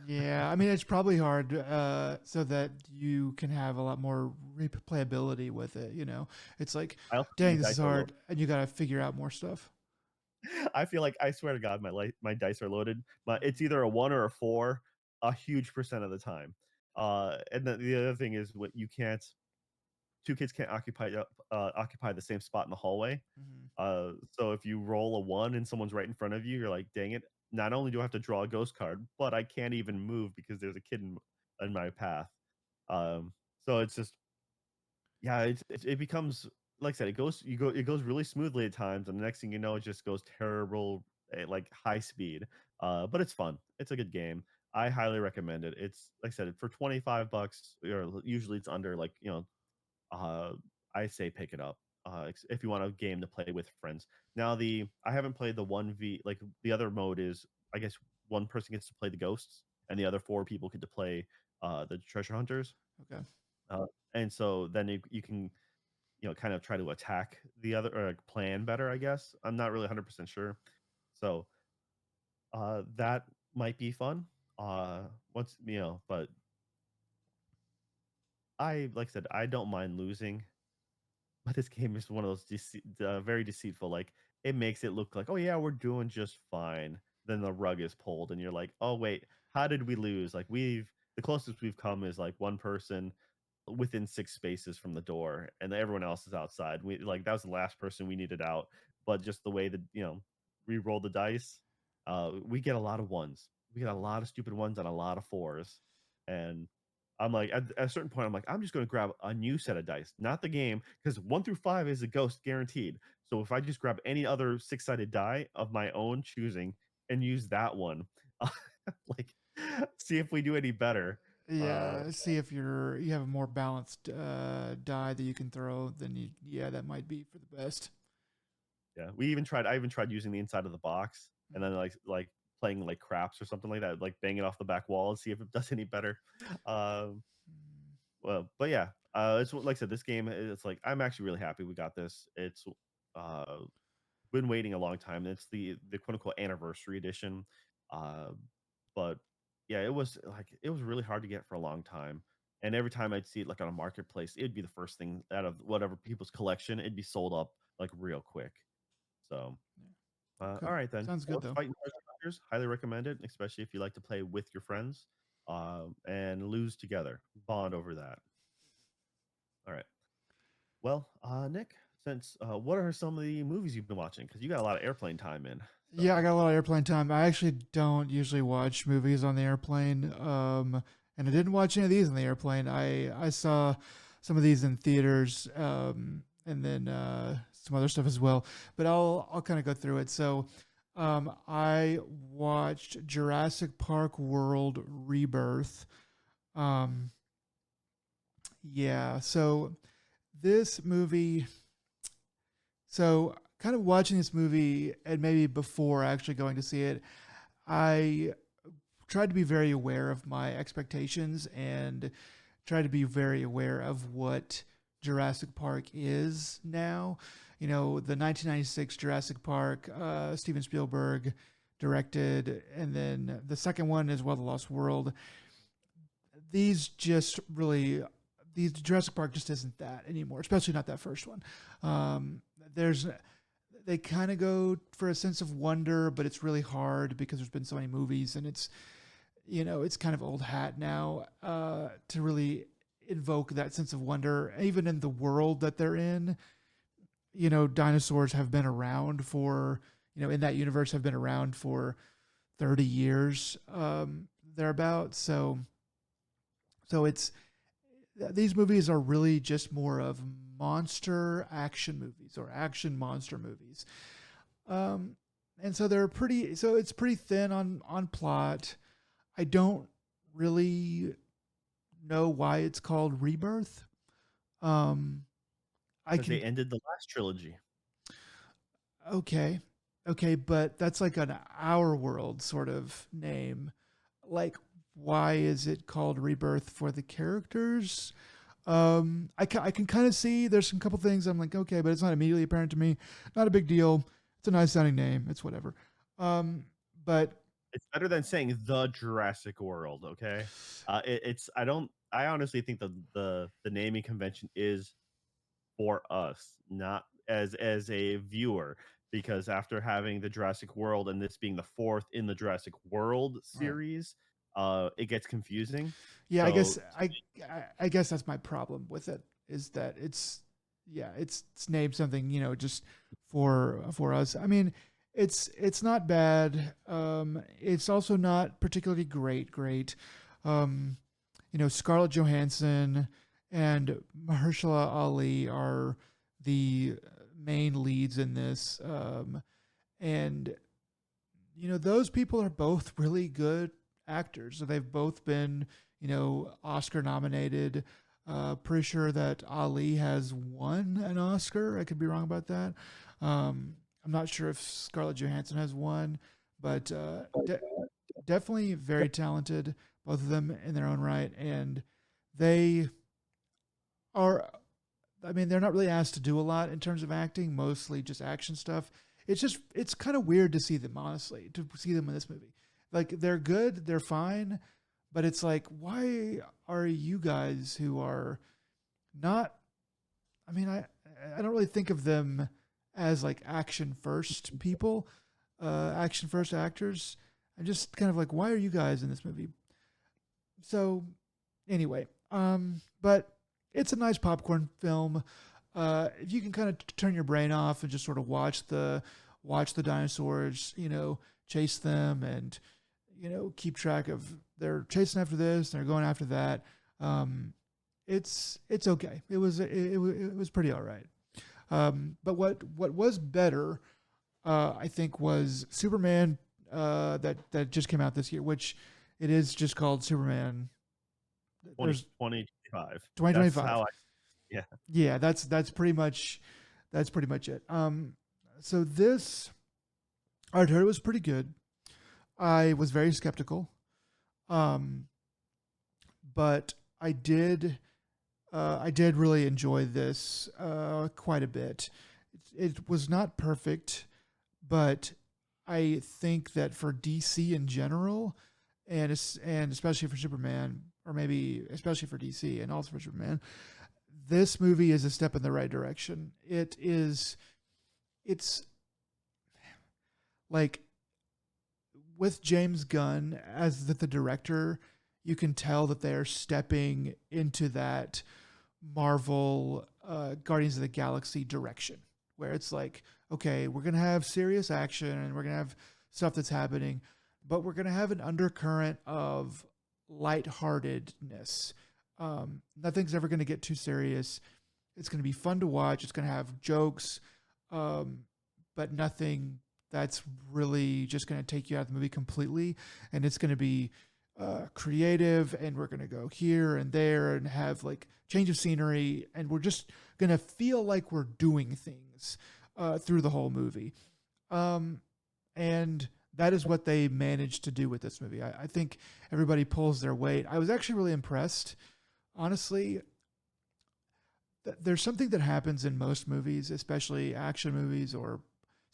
yeah, I mean it's probably hard so that you can have a lot more replayability with it, you know. It's like, I also think dang, my this is dice are low. hard and you got to figure out more stuff. I feel like I swear to God, my dice are loaded, but it's Mhm. either a 1 or a 4 a huge percent of the time. And then the other thing is what you can't 2 kids can't occupy the same spot in the hallway. Mhm. So if you roll a 1 and someone's right in front of you, you're like, dang it! Not only do I have to draw a ghost card, but I can't even move because there's a kid in my path. Um, so it's just Yeah, it becomes like I said, it goes really smoothly at times, and the next thing you know, it just goes terrible at like high speed. But it's fun. It's a good game. I highly recommend it. It's like I said, for $25, or usually it's under like uh, I say pick it up. If you want a game to play with friends. Now I haven't played the 1v, like the other mode is I guess one person gets to play the ghosts and the other four people get to play the treasure hunters. Okay. Uh, and so then you can kind of try to attack the other or like plan better, I guess. I'm not really 100% sure. So that might be fun. Once but like I said, I don't mind losing. But this game is one of those very deceitful. Like it makes it look like, oh yeah, we're doing just fine. Then the rug is pulled, and you're like, oh wait, how did we lose? Like the closest we've come is like one person within 6 spaces from the door, and everyone else is outside. We like that was the last person we needed out. But just the way that we roll the dice, we get a lot of ones. We get a lot of stupid ones and a lot of fours, and I'm like, at a certain point, I'm like, I'm just going to grab a new set of dice, not the game, because 1 through 5 is a ghost guaranteed. So if I just grab any other 6-sided die of my own choosing and use that one, like, see if we do any better. Yeah, see if you have a more balanced die that you can throw, then yeah, that might be for the best. Yeah, I even tried using the inside of the box and then like playing like craps or something like that, like bang it off the back wall and see if it does any better. Um, Well, but yeah, it's like I said, this game, it's like I'm actually really happy we got this. It's uh been waiting a long time. It's the quote unquote anniversary edition. Uh, but yeah, it was really hard to get for a long time. And every time I'd see it like on a marketplace, it'd be the first thing out of whatever people's collection. It'd be sold up like real quick. So Yeah. all Okay. right then. Sounds Well, good it's though. Fighting Treasure Hunters. Highly recommend it, especially if you like to play with your friends and lose together, bond over that. All right. Well, Nick, since what are some of the movies you've been watching? Because you got a lot of airplane time in. Yeah, I So got a lot of airplane time. I actually don't usually watch movies on the airplane. And I didn't watch any of these on the airplane. I saw some of these in theaters, and then some other stuff as well. But I'll kind of go through it. So, I watched Jurassic Park World Rebirth. Um, yeah, so this movie, so kind of watching this movie and maybe before actually going to see it, I tried to be very aware of my expectations and tried to be very aware of what Jurassic Park is now. You know, the 1996 Jurassic Park, Steven Spielberg directed, and then the second one is Well, the Lost World. These just really, these Jurassic Park just isn't that anymore, especially not that first one. There's they kind of go for a sense of wonder, but it's really hard because there's been so many movies, and it's kind of old hat now to really invoke that sense of wonder, even in the world that they're in. Dinosaurs have been around for in that universe have been around for 30 years, thereabouts. So it's these movies are really just more of monster action movies or action monster movies. Um, and so it's pretty thin on plot. I don't really know why it's called Rebirth. Um, I because they can ended the last trilogy. Okay. Okay, but that's like an Our World sort of name. Like, why is it called Rebirth for the characters? I can kind of see there's some couple things I'm like, okay, but it's not immediately apparent to me. Not a big deal. It's a nice sounding name. It's whatever. But It's better than saying the Jurassic World. Okay, it's I honestly think the naming convention is for us, not as a viewer, because after having the Jurassic World and this being the fourth in the Jurassic World right. series, it gets confusing. Yeah, So I guess that's my problem with it is that it's named something just for us. I mean, it's not bad. It's also not particularly great. Scarlett Johansson and Mahershala Ali are the main leads in this. And those people are both really good actors. So they've both been, Oscar nominated. Pretty sure that Ali has won an Oscar. I could be wrong about that. I'm not sure if Scarlett Johansson has won, but definitely very talented, both of them in their own right. And they are, I mean, they're not really asked to do a lot in terms of acting, mostly just action stuff. It's kind of weird to see them, honestly, to see them in this movie. Like, they're good, they're fine, but it's like, why are you guys who are not, I mean, I don't really think of them as like action first people, action first actors. I'm just kind of like, why are you guys in this movie? So anyway, but it's a nice popcorn film. If you can kind of turn your brain off and just sort of watch the dinosaurs, chase them, and keep track of, they're chasing after this, they're going after that. It's okay. It was pretty all right. But what was better, I think, was Superman, that just came out this year, which it is just called Superman. There's 2025. 2025. That's how yeah. Yeah, that's pretty much it. So this, I heard it was pretty good. I was very skeptical, but I did really enjoy this quite a bit. It was not perfect, but I think that for DC in general, and especially for Superman, or maybe especially for DC and also for Superman, this movie is a step in the right direction. It's like, with James Gunn as the director, you can tell that they're stepping into that Marvel Guardians of the Galaxy direction, where it's like, okay, we're going to have serious action and we're going to have stuff that's happening, but we're going to have an undercurrent of lightheartedness. Nothing's ever going to get too serious. It's going to be fun to watch. It's going to have jokes, but nothing that's really just going to take you out of the movie completely. And it's going to be creative, and we're going to go here and there and have like change of scenery, and we're just going to feel like we're doing things through the whole movie. And that is what they managed to do with this movie. I think everybody pulls their weight. I was actually really impressed. Honestly, there's something that happens in most movies, especially action movies or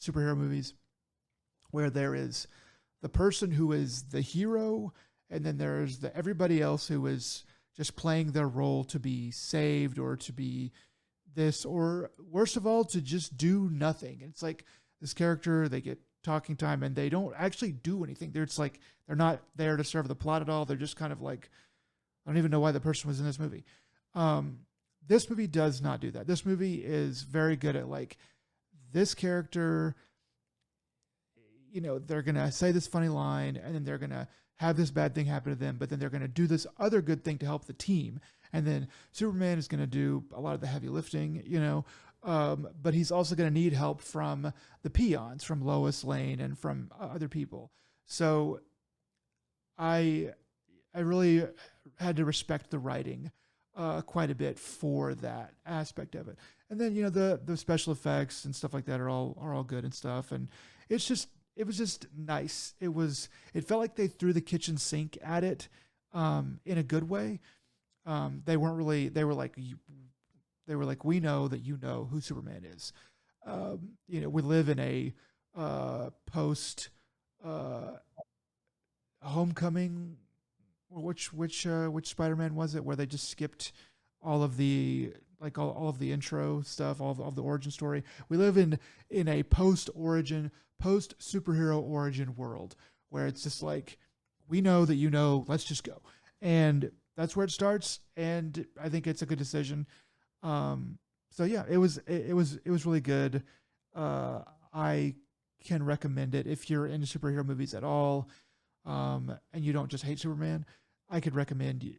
superhero movies, where there is the person who is the hero, and then there's everybody else who is just playing their role to be saved, or to be this, or worst of all, to just do nothing. It's like this character, they get talking time and they don't actually do anything. They're not there to serve the plot at all. They're just kind of like, I don't even know why the person was in this movie. This movie does not do that. This movie is very good at, like, this character, they're going to say this funny line, and then they're going to have this bad thing happen to them, but then they're going to do this other good thing to help the team. And then Superman is going to do a lot of the heavy lifting, but he's also going to need help from the peons, from Lois Lane, and from other people. So I really had to respect the writing quite a bit for that aspect of it. And then, the special effects and stuff like that are all good and stuff. And it was just nice. It felt like they threw the kitchen sink at it in a good way. They were like, we know that who Superman is. We live in a post Homecoming, which Spider-Man was it, where they just skipped all of the all of the intro stuff, all of the origin story. We live in a post superhero origin world, where it's just like, we know that let's just go. And that's where it starts, and I think it's a good decision. So yeah, it was really good. I can recommend it if you're into superhero movies at all, and you don't just hate Superman. I could recommend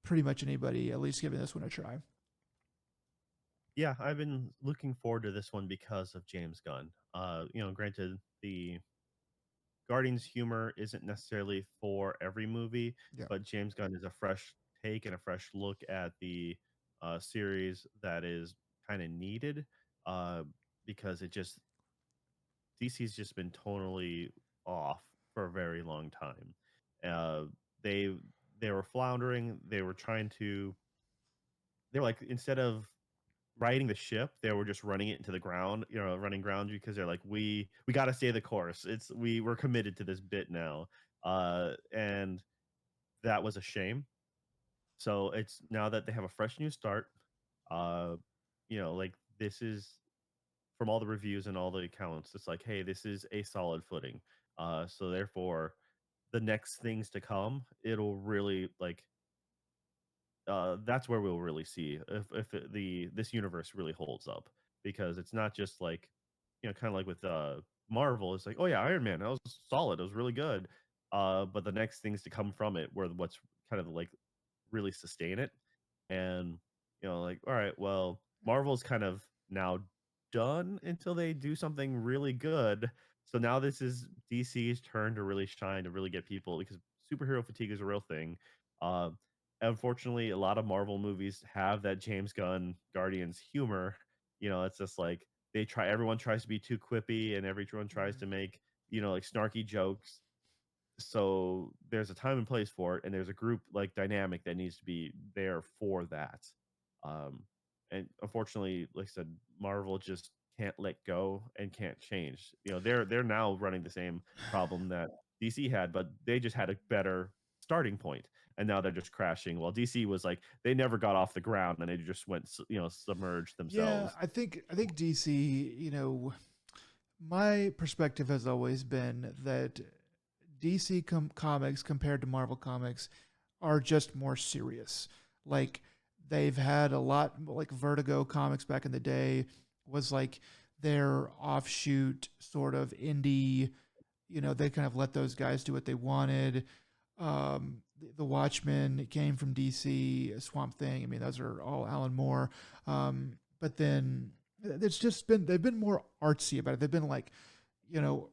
pretty much anybody at least giving this one a try. Yeah, I've been looking forward to this one because of James Gunn. Granted, the Guardians humor isn't necessarily for every movie, Yeah. but James Gunn is a fresh take and a fresh look at the series that is kind of needed uh, because DC's just been tonally off for a very long time. Uh, they they were floundering. They were like, instead of riding the ship, they were just running it into the ground, running ground, because they're like, we got to stay the course. We're committed to this bit now, and that was a shame. So it's now that they have a fresh new start, uh, like, this is, from all the reviews and all the accounts, it's like, hey, this is a solid footing. So therefore, the next things to come, it'll really like that's where we'll really see if this universe really holds up, because it's not just like, kind of like with Marvel. It's like, oh yeah, Iron Man, that was solid, it was really good, but the next things to come from it, where what's kind of like really sustain it. And like, all right, well, Marvel's kind of now done until they do something really good. So now this is DC's turn to really shine, to really get people, because superhero fatigue is a real thing. uh Unfortunately, a lot of Marvel movies have that James Gunn Guardians humor. It's just like, everyone tries to be too quippy, and everyone tries Mhm. to make, like, snarky jokes. So there's a time and place for it, and there's a group like dynamic that needs to be there for that. um and unfortunately, like I said, Marvel just can't let go and can't change. They're now running the same problem that DC had, but they just had a better starting point, and now they're just crashing, while DC was like, they never got off the ground, and they just went submerged Yeah, themselves. I think DC, my perspective has always been that DC comics compared to Marvel comics are just more serious. Like they've had a lot, like Vertigo comics back in the day was like their offshoot sort of indie. They kind of let those guys do what they wanted. The Watchmen came from DC, Swamp Thing. I mean, those are all Alan Moore. But then it's just been they've been more artsy about it. They've been like, you know,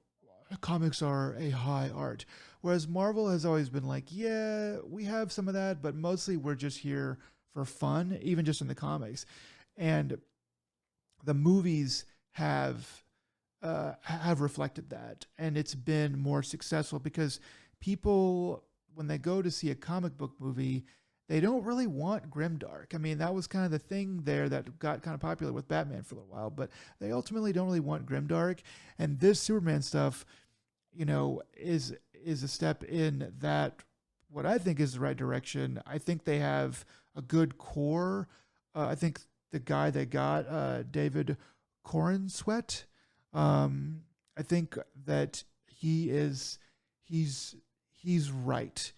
comics are a high art. Whereas Marvel has always been like, yeah, we have some of that, but mostly we're just here for fun, even just in the comics. And the movies have reflected that, and it's been more successful because people, when they go to see a comic book movie, they don't really want grimdark. I mean, that was kind of the thing there that got kind of popular with Batman for a little while, but they ultimately don't really want grimdark. And this Superman stuff, is a step in that what I think is the right direction. I think they have a good core. I think the guy they got, David Corn Sweat. I think that he's he's right.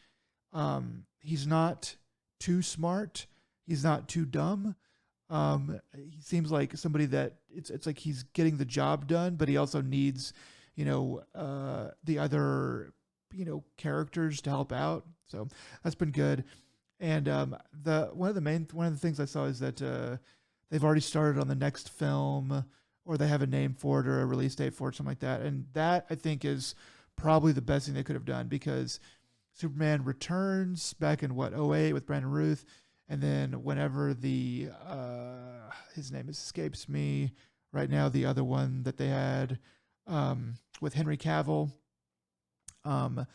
He's not too smart. He's not too dumb. He seems like somebody that it's like he's getting the job done, but he also needs, the other, characters to help out. So that's been good. And the one of the things I saw is that they've already started on the next film, or they have a name for it or a release date for it, something like that. And that I think is probably the best thing they could have done, because Superman Returns back in what, '08 with Brandon Ruth, and then whenever the his name escapes me right now, the other one that they had, with Henry Cavill, um,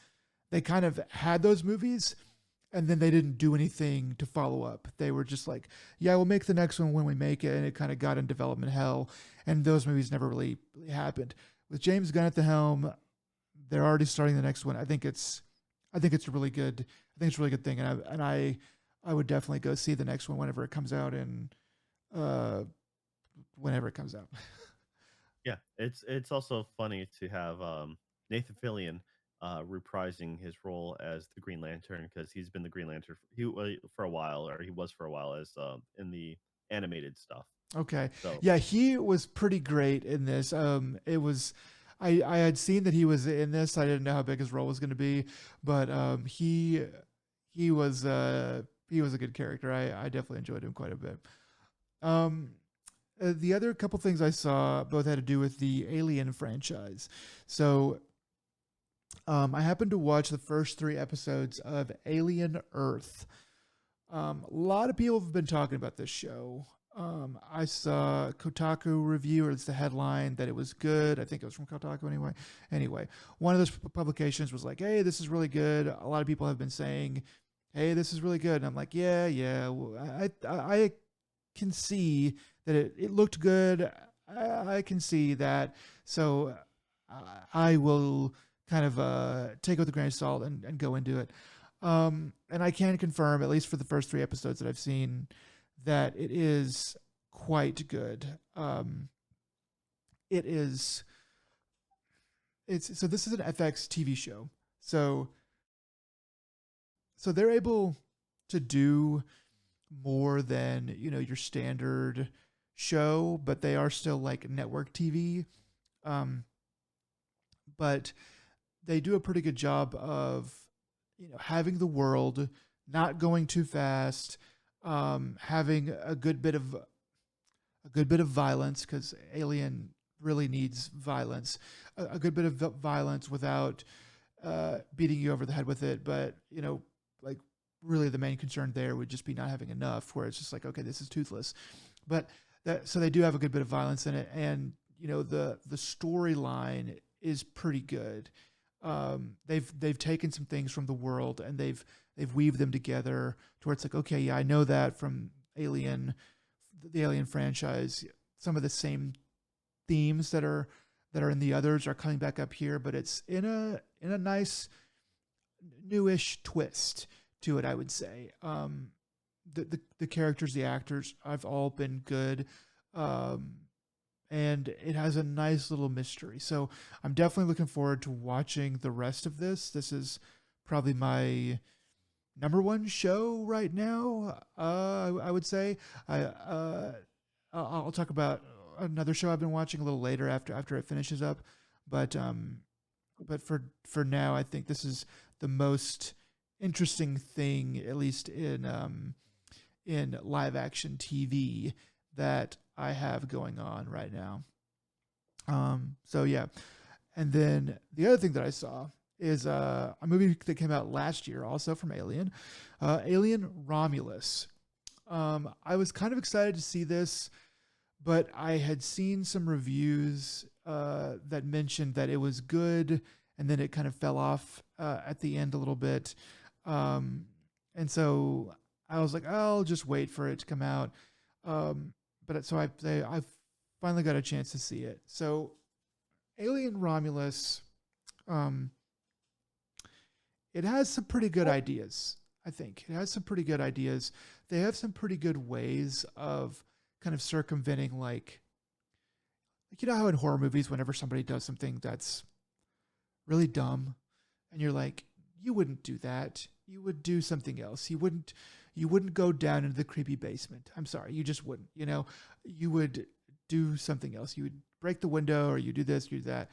they kind of had those movies, and then they didn't do anything to follow up. They were just like, yeah, we'll make the next one when we make it, and it kind of got in development hell, and those movies never really happened. With James Gunn at the helm, they're already starting the next one. I think it's a really good. I think it's a really good thing, and I would definitely go see the next one whenever it comes out, and uh, whenever it comes out. Yeah, it's also funny to have Nathan Fillion reprising his role as the Green Lantern, because he's been the Green Lantern for a while, or he was for a while, as in the animated stuff. Okay. So Yeah, he was pretty great in this. It was I had seen that he was in this. I didn't know how big his role was going to be, but he was he was a good character. I definitely enjoyed him quite a bit. Um, the other couple things I saw both had to do with the Alien franchise. So I happened to watch the first 3 episodes of Alien Earth. A lot of people have been talking about this show. I saw a Kotaku review, or it's the headline that it was good. I think it was from Kotaku anyway. Anyway, one of those publications was like, "Hey, this is really good." A lot of people have been saying, "Hey, this is really good," and I'm like, "Yeah, yeah." Well, I can see that it looked good. I can see that. So I will kind of take it with a grain of salt and go into it. And I can confirm, at least for the first 3 episodes that I've seen, that it is quite good. It is. It's so this is an FX TV show. So they're able to do more than your standard show, but they are still like network TV. Um, but they do a pretty good job of having the world not going too fast, having a good bit of violence, because Alien really needs violence, a good bit of violence without beating you over the head with it. But like really the main concern there would just be not having enough, where it's just like, okay, this is toothless. But so they do have a good bit of violence in it, and the storyline is pretty good. They've taken some things from the world, and they've weaved them together to where it's like, okay, yeah, I know that from the Alien franchise. Some of the same themes that are in the others are coming back up here, but it's in a nice newish twist to it, I would say. The characters, the actors, have all been good. And it has a nice little mystery. So I'm definitely looking forward to watching the rest of this. This is probably my number one show right now. I would say. I'll talk about another show I've been watching a little later after it finishes up. But for now, I think this is the most interesting thing, at least in live action TV, that I have going on right now. So yeah. And then the other thing that I saw is a movie that came out last year, also from Alien, Alien Romulus. I was kind of excited to see this, but I had seen some reviews that mentioned that it was good, and then it kind of fell off at the end a little bit. And so I was like, I'll just wait for it to come out. But so I finally got a chance to see it. So Alien Romulus, it has some pretty good ideas. I think it has some pretty good ideas. They have some pretty good ways of kind of circumventing, like how in horror movies, whenever somebody does something that's really dumb, and you're like, you wouldn't do that. You would do something else. You wouldn't go down into the creepy basement. I'm sorry, you just wouldn't. You would do something else. You would break the window, or you do this, you do that.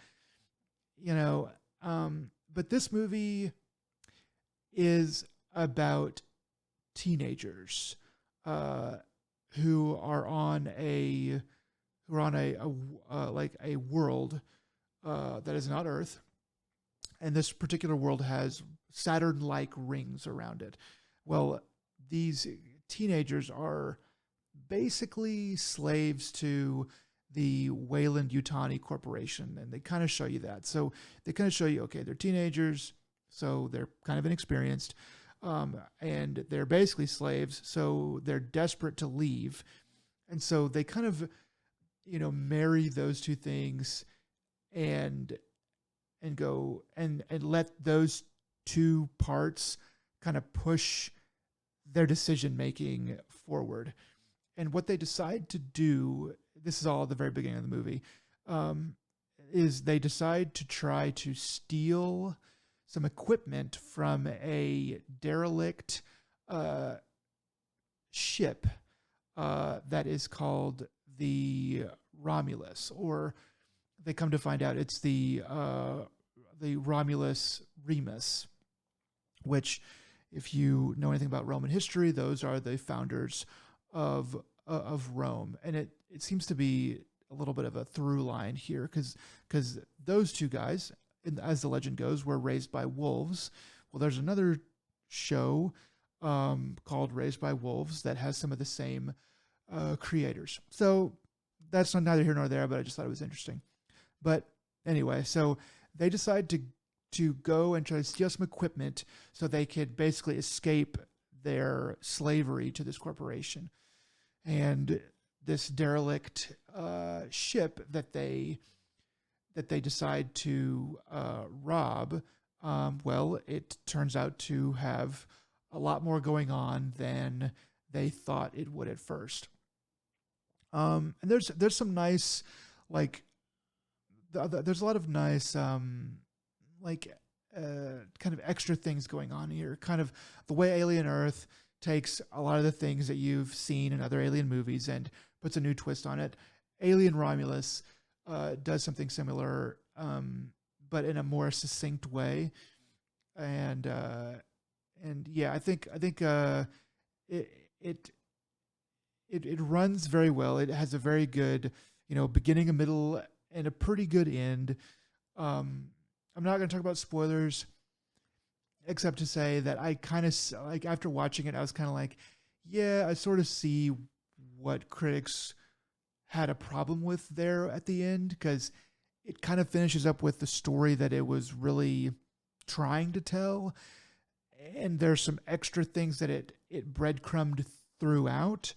But this movie is about teenagers who are on a like a world that is not Earth, and this particular world has Saturn-like rings around it. Well, these teenagers are basically slaves to the Weyland-Yutani Corporation, and they kind of show you that. So they kind of show you, okay, they're teenagers, so they're kind of inexperienced, and they're basically slaves, so they're desperate to leave. And so they kind of, marry those two things and go and let those two parts kind of push their decision making forward. And what they decide to do, this is all at the very beginning of the movie, is they decide to try to steal some equipment from a derelict ship that is called the Romulus, or they come to find out it's the Romulus Remus, which if you know anything about Roman history, those are the founders of Rome, and it seems to be a little bit of a through line here because those two guys, as the legend goes, were raised by wolves. Well, there's another show called Raised by Wolves that has some of the same creators. So that's not neither here nor there, but I just thought it was interesting. But anyway, so they decide to go and try to steal some equipment so they could basically escape their slavery to this corporation. And this derelict ship that they decide to rob, well, it turns out to have a lot more going on than they thought it would at first. And there's some nice, like, there's a lot of nice like kind of extra things going on here. Kind of the way Alien Earth takes a lot of the things that you've seen in other Alien movies and puts a new twist on it. Alien Romulus does something similar, but in a more succinct way. And yeah, I think it it it runs very well. It has a very good, beginning, a middle, and a pretty good end. I'm not going to talk about spoilers, except to say that I kind of like after watching it, I was kind of like, yeah, I sort of see what critics had a problem with there at the end because it kind of finishes up with the story that it was really trying to tell, and there's some extra things that it breadcrumbed throughout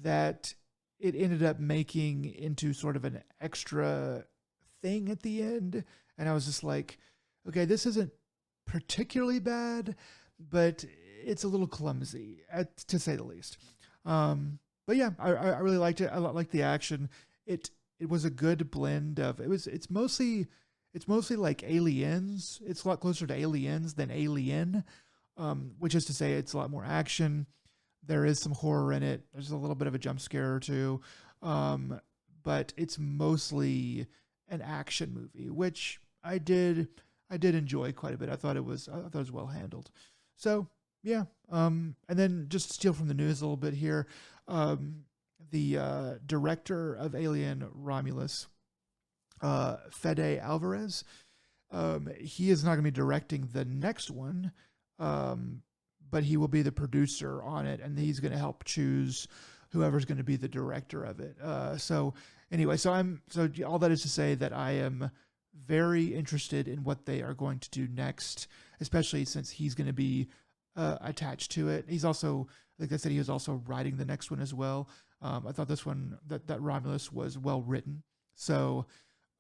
that it ended up making into sort of an extra thing at the end. And I was just like, okay, this isn't particularly bad, but it's a little clumsy, to say the least. But yeah, I really liked it. I liked the action. It was a good blend of it's mostly like Aliens. It's a lot closer to Aliens than Alien, which is to say it's a lot more action. There is some horror in it. There's a little bit of a jump scare or two, but it's mostly an action movie, which I did enjoy quite a bit. I thought it was well handled. So yeah, and then just to steal from the news a little bit here, the director of Alien Romulus, Fede Alvarez, he is not going to be directing the next one, but he will be the producer on it, and he's going to help choose whoever's going to be the director of it. So anyway, so all that is to say that I am very interested in what they are going to do next, especially since he's going to be attached to it. He's also, like I said, he was also writing the next one as well. I thought this one, that Romulus, was well written. So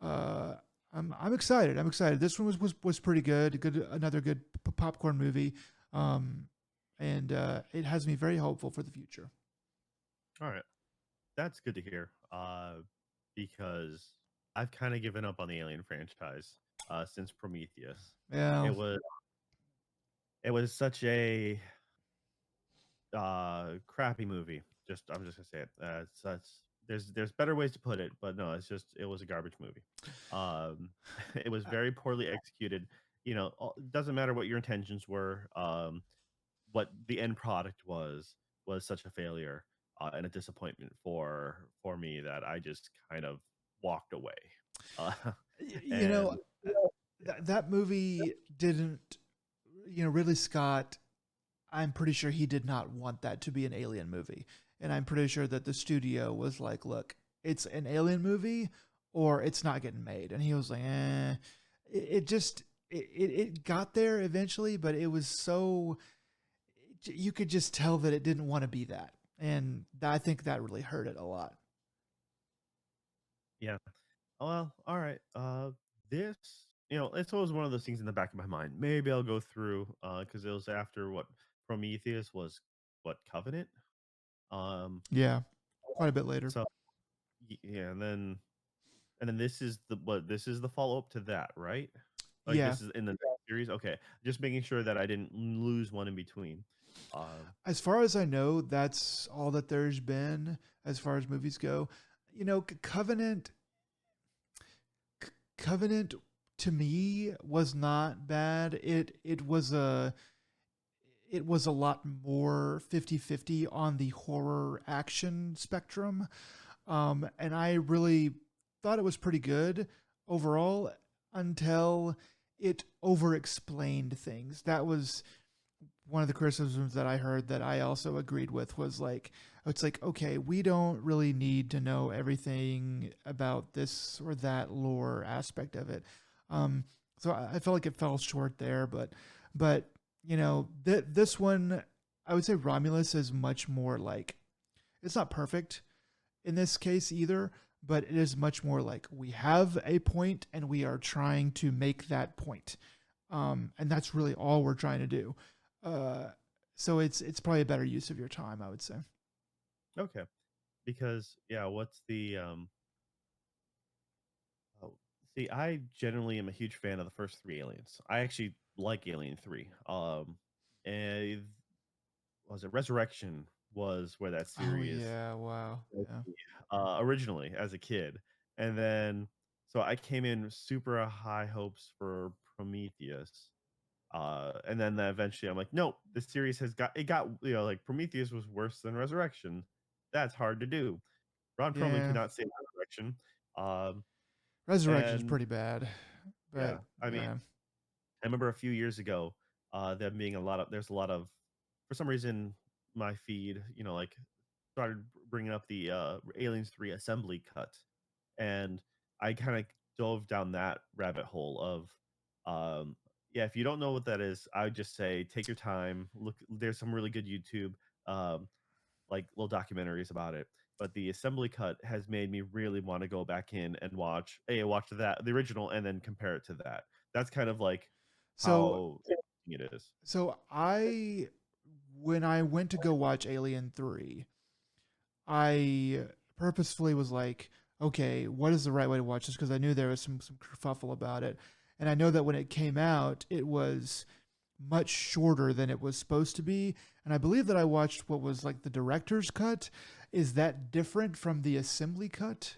I'm excited. I'm excited. This one was pretty good. Another good popcorn movie. And it has me very hopeful for the future. All right. That's good to hear. Because I've kind of given up on the Alien franchise since Prometheus. Yeah. It was such a crappy movie. I'm just gonna say it. There's better ways to put it, but no, it was a garbage movie. It was very poorly executed. It doesn't matter what your intentions were. What the end product was such a failure and a disappointment for me that I just kind of walked away. And that movie didn't. Ridley Scott, I'm pretty sure he did not want that to be an Alien movie. And I'm pretty sure that the studio was like, look, it's an Alien movie or it's not getting made. And he was like, it got there eventually, but it was so, you could just tell that it didn't want to be that. And I think that really hurt it a lot. yeah. Well, all right. This, it's always one of those things in the back of my mind. Maybe I'll go through because it was after what Prometheus was, what Covenant. Yeah, quite a bit later. So yeah, and then this is the follow up to that, right? Like Yeah. this is in the next series. Okay, just making sure that I didn't lose one in between. As far as I know, that's all that there's been as far as movies go. Covenant to me was not bad. It was a it was a lot more 50-50 on the horror action spectrum. And I really thought it was pretty good overall until it over explained things. That was one of the criticisms that I heard that I also agreed with was like, it's like, okay, we don't really need to know everything about this or that lore aspect of it. Um, so I felt like it fell short there, but this one, I would say Romulus is much more like, it's not perfect in this case either, but it is much more like we have a point and we are trying to make that point. And that's really all we're trying to do. Uh, so it's probably a better use of your time, I would say. Okay. Because yeah, what's the oh, see, I generally am a huge fan of the first three Aliens. I actually like Alien 3. And was it Resurrection was where that Oh series yeah, wow, yeah, originally as a kid. And then so I came in super high hopes for Prometheus. And then eventually I'm like, nope, this series got like Prometheus was worse than Resurrection. That's hard to do. Ron Perlman yeah. cannot save Resurrection. Um, Resurrection's and pretty bad, yeah, but I mean, yeah, I remember a few years ago, them being there's a lot of, for some reason, my feed, like started bringing up the Aliens 3 assembly cut, and I kind of dove down that rabbit hole of, yeah, if you don't know what that is, I would just say take your time. Look, there's some really good YouTube, um, like little documentaries about it. But the assembly cut has made me really want to go back in and watch the original, and then compare it to that. That's kind of like so how interesting it is. so I when I went to go watch Alien 3, I purposefully was like, okay, what is the right way to watch this? Because I knew there was some kerfuffle about it, and I know that when it came out, it was much shorter than it was supposed to be. And I believe that I watched what was like the director's cut. Is that different from the assembly cut?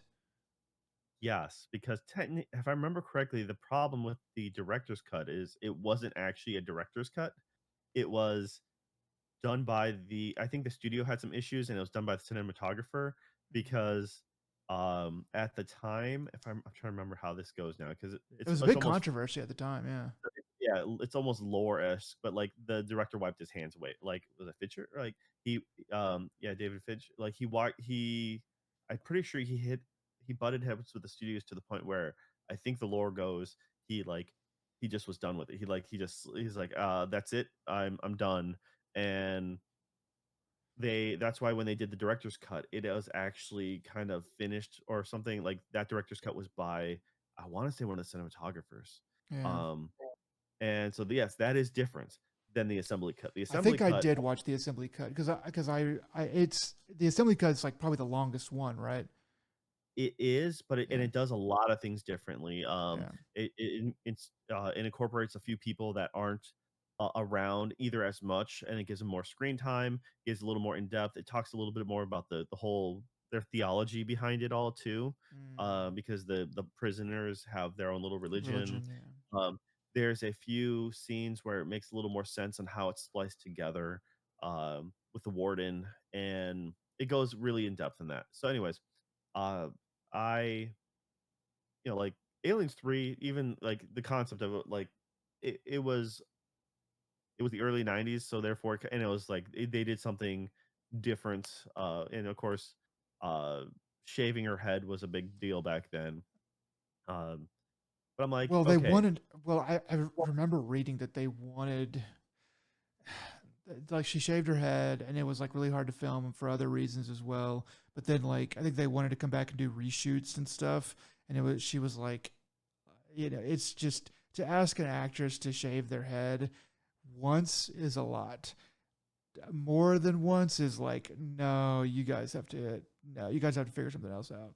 Yes, because if I remember correctly, the problem with the director's cut is it wasn't actually a director's cut. It was done by I think the studio had some issues, and it was done by the cinematographer because at the time, if I'm trying to remember how this goes now, because It was a it's big almost, controversy at the time. Yeah. yeah, it's almost lore-esque, but like the director wiped his hands away. Like, was it Fincher? Like he yeah, David Finch. Like I'm pretty sure he butted heads with the studios to the point where I think the lore goes he just was done with it. He's like, that's it. I'm done. And that's why when they did the director's cut, it was actually kind of finished or something. Like that director's cut was by, I want to say, one of the cinematographers. Yeah. Um and so yes, that is different than the assembly cut. The I assembly think I cut, did watch the assembly cut because I it's the assembly cut is like probably the longest one, right? it is, but Yeah. it does a lot of things differently. Yeah. It incorporates a few people that aren't around either as much, and it gives them more screen time. Gives a little more in depth. It talks a little bit more about the whole their theology behind it all too, Mm, because the prisoners have their own little religion. religion. Yeah. Um, there's a few scenes where it makes a little more sense on how it's spliced together with the warden, and it goes really in depth in that. So, anyways, uh, I like Aliens 3, even like the concept of it, like it was the early 90s, so therefore, and it was like they did something different, and of course, uh, shaving her head was a big deal back then. Um, but I'm like, Well, they okay, wanted. Well, I remember reading that they wanted, like, she shaved her head, and it was like really hard to film and for other reasons as well. But then, like, I think they wanted to come back and do reshoots and stuff, and she was like, it's just to ask an actress to shave their head once is a lot. More than once is like, no, you guys have to figure something else out.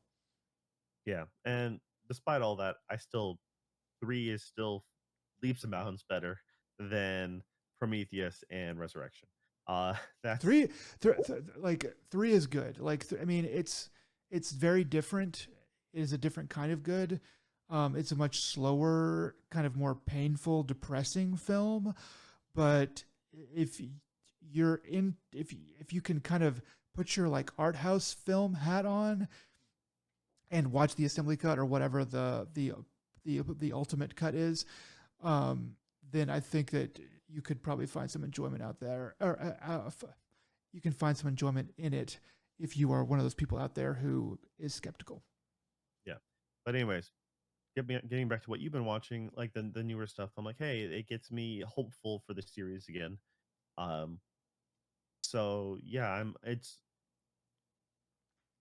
yeah, and despite all that, I still 3 is still leaps and bounds better than Prometheus and Resurrection. That's Three, like three is good. Like I mean, it's very different. It is a different kind of good. It's a much slower, kind of more painful, depressing film. But if if you can kind of put your like art house film hat on and watch the assembly cut or whatever the ultimate cut is, um, then I think that you could probably find some enjoyment out there, or you can find some enjoyment in it if you are one of those people out there who is skeptical. Yeah. But anyways, getting back to what you've been watching, like the newer stuff. I'm like, hey, it gets me hopeful for the series again. Um, so yeah,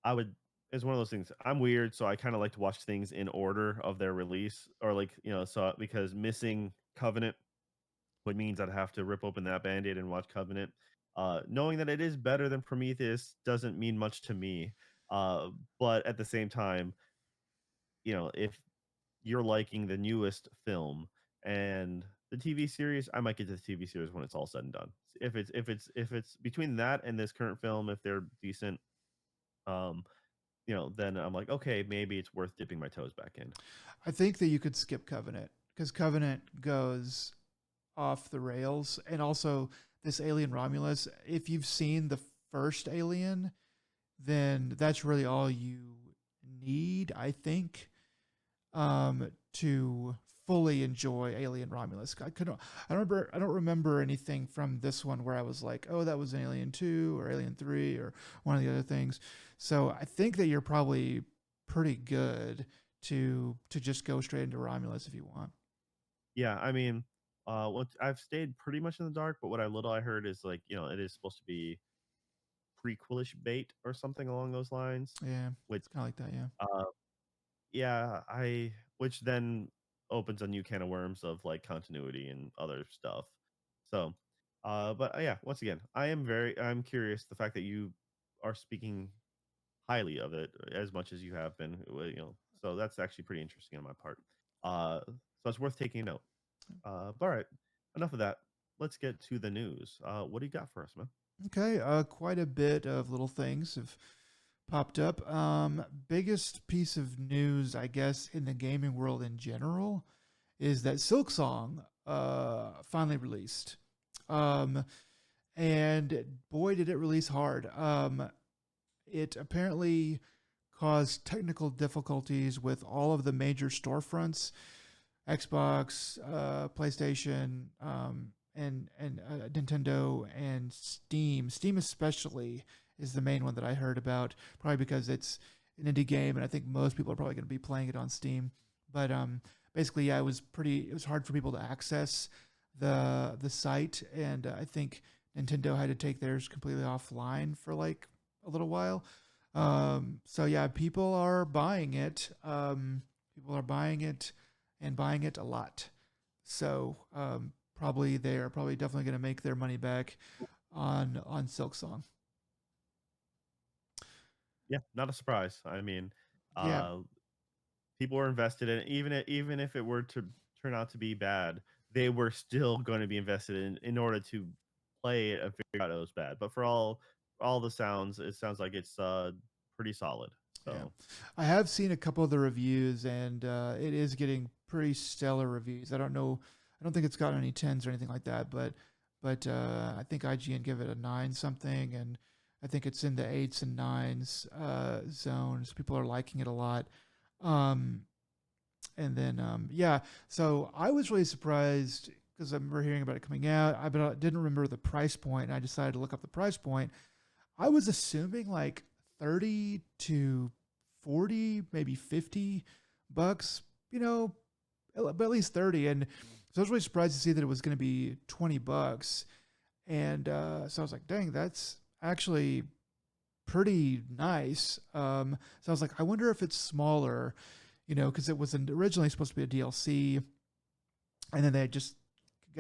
I would it's one of those things. I'm weird, so I kind of like to watch things in order of their release, or like so because missing Covenant would means I'd have to rip open that band-aid and watch Covenant. Knowing that it is better than Prometheus doesn't mean much to me. But at the same time, if you're liking the newest film and the TV series, I might get to the TV series when it's all said and done. If it's between that and this current film, if they're decent, um, then I'm like, okay, maybe it's worth dipping my toes back in. I think that you could skip Covenant because Covenant goes off the rails, and also this Alien Romulus. If you've seen the first Alien, then that's really all you need, I think, to fully enjoy Alien Romulus. I don't remember anything from this one where I was like, oh, that was an Alien 2 or Alien 3 or one of the other things. So I think that you're probably pretty good to just go straight into Romulus if you want. Yeah, I mean, what I've stayed pretty much in the dark, but what I heard is like, it is supposed to be prequelish bait or something along those lines. Yeah, Which, it's kind of like that. Yeah. uh, yeah, which then opens a new can of worms of like continuity and other stuff. So, but yeah, once again, I'm curious. The fact that you are speaking highly of it as much as you have been, so that's actually pretty interesting on my part. So it's worth taking note. But all right, enough of that. Let's get to the news. What do you got for us, man? Okay. Quite a bit of little things have popped up. Biggest piece of news, I guess, in the gaming world in general is that Silksong finally released. Um, and boy, did it release hard. It apparently caused technical difficulties with all of the major storefronts, Xbox, PlayStation, and Nintendo and Steam. Steam especially is the main one that I heard about, probably because it's an indie game, and I think most people are probably going to be playing it on Steam. But basically, yeah, it was hard for people to access the site, and I think Nintendo had to take theirs completely offline for like a little while. So yeah, people are buying it. People are buying it and buying it a lot. So probably they are probably definitely going to make their money back on Silksong. Yeah, not a surprise. I mean, Yeah, uh, people were invested in it. Even if it were to turn out to be bad, they were still going to be invested in order to play it and figure out it was bad. But for all the sounds, it sounds like it's pretty solid. yeah. So I have seen a couple of the reviews, and it is getting pretty stellar reviews. I don't know. I don't think it's got any tens or anything like that, but I think IGN give it a nine something, and I think it's in the eights and nines zones. People are liking it a lot. Um, and then yeah, so I was really surprised because I remember hearing about it coming out. But I didn't remember the price point, and I decided to look up the price point. I was assuming like 30 to 40, maybe 50 bucks, but at least 30. And so I was really surprised to see that it was going to be 20 bucks. And so I was like, dang, that's actually pretty nice. So I was like, I wonder if it's smaller, because it was originally supposed to be a DLC. And then I guess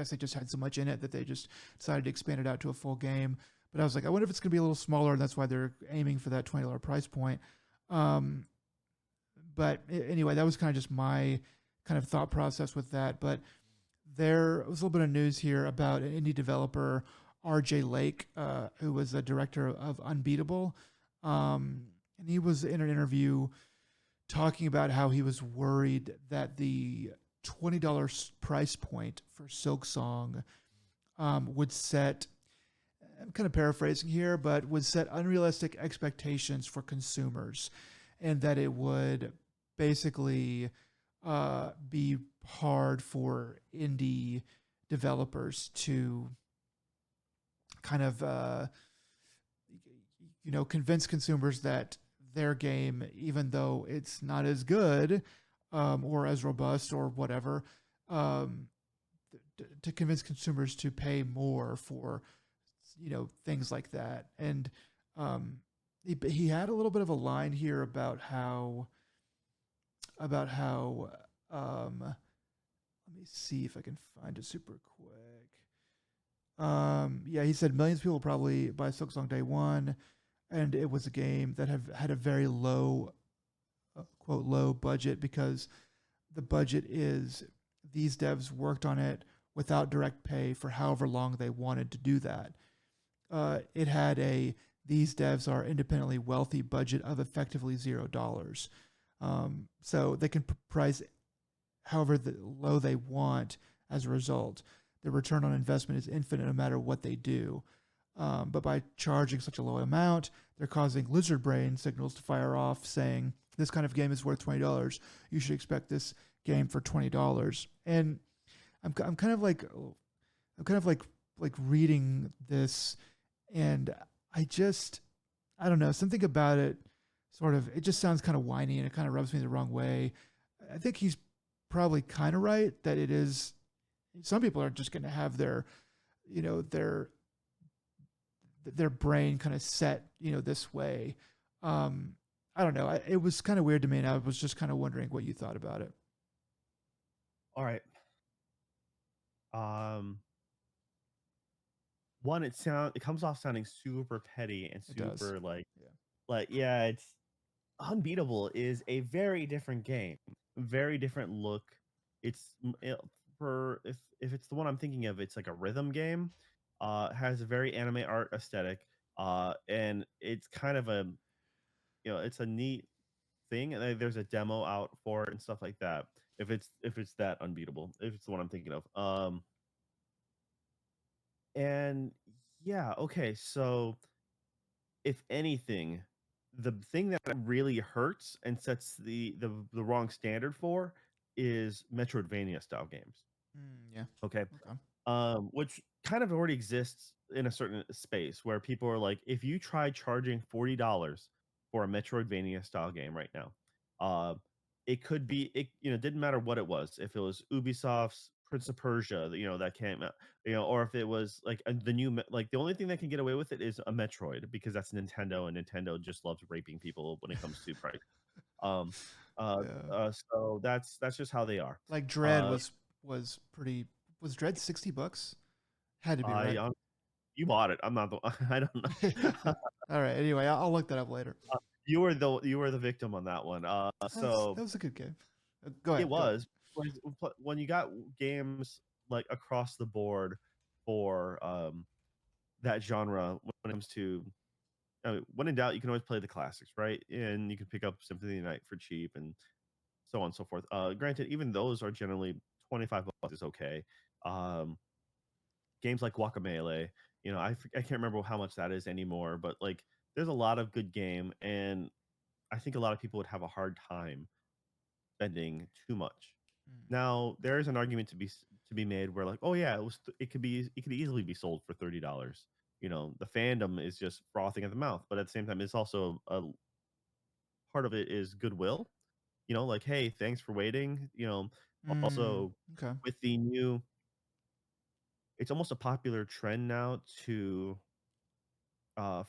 they just had so much in it that they just decided to expand it out to a full game. But I was like, I wonder if it's going to be a little smaller, and that's why they're aiming for that $20 price point. Um, but anyway, that was kind of just my kind of thought process with that. But there was a little bit of news here about an indie developer, RJ Lake, who was the director of Unbeatable. And he was in an interview talking about how he was worried that the $20 price point for Silksong would set I'm kind of paraphrasing here, but would set unrealistic expectations for consumers, and that it would basically be hard for indie developers to kind of convince consumers that their game, even though it's not as good or as robust or whatever, um, to convince consumers to pay more for things like that. And um, he had a little bit of a line here about how let me see if I can find it super quick. Yeah, he said millions of people probably buy Silksong day one, and it was a game that have had a very low, quote, low budget, because the budget is these devs worked on it without direct pay for however long they wanted to do that. It had a these devs are independently wealthy budget of effectively $0. So they can price however low they want as a result. The return on investment is infinite no matter what they do. But by charging such a low amount, they're causing lizard brain signals to fire off saying, this kind of game is worth $20. You should expect this game for $20. And I'm kind of like, reading this, and I don't know, something about it sort of, it just sounds kind of whiny, and it kind of rubs me the wrong way. I think he's probably kind of right that it is, some people are just going to have their, their brain kind of set, this way. I don't know. It was kind of weird to me, and I was just kind of wondering what you thought about it. All right. Um, One, it comes off sounding super petty and It does. super Yeah. yeah, it's Unbeatable is a very different game, very different look. It's for if it's the one I'm thinking of, it's like a rhythm game. Has a very anime art aesthetic. And it's kind of a it's a neat thing. And there's a demo out for it and stuff like that. If it's that Unbeatable, if it's the one I'm thinking of. And yeah, okay, so if anything, the thing that really hurts and sets the wrong standard for is Metroidvania style games. Yeah. Okay. Okay. Which kind of already exists in a certain space where people are like, if you try charging $40 for a Metroidvania style game right now, uh, it could be didn't matter what it was. If it was Ubisoft's Prince of Persia, that came out, or if it was like the new like the only thing that can get away with it is a Metroid because that's Nintendo, and Nintendo just loves raping people when it comes to price. Um, Yeah. so that's just how they are. Like Dread Uh, was pretty. Was Dread $60? Had to be I right. You bought it. I'm not the I don't know. All right. Anyway, I'll look that up later. You were the victim on that one. That So was a good game. Go it ahead. Go ahead. was when you got games like across the board for that genre when it comes to when in doubt, you can always play the classics, right? And you can pick up Symphony of the Night for cheap and so on and so forth. Granted, even those are generally $25 is okay. Um, Games like Guacamelee, I can't remember how much that is anymore, but like there's a lot of good game, and I think a lot of people would have a hard time spending too much. Mm. Now, there is an argument to be made where like, oh yeah, it could easily be sold for $30. The fandom is just frothing at the mouth, but at the same time, it's also a part of it is goodwill. Like, hey, thanks for waiting. Mm. Also Okay. with the new, it's almost a popular trend now to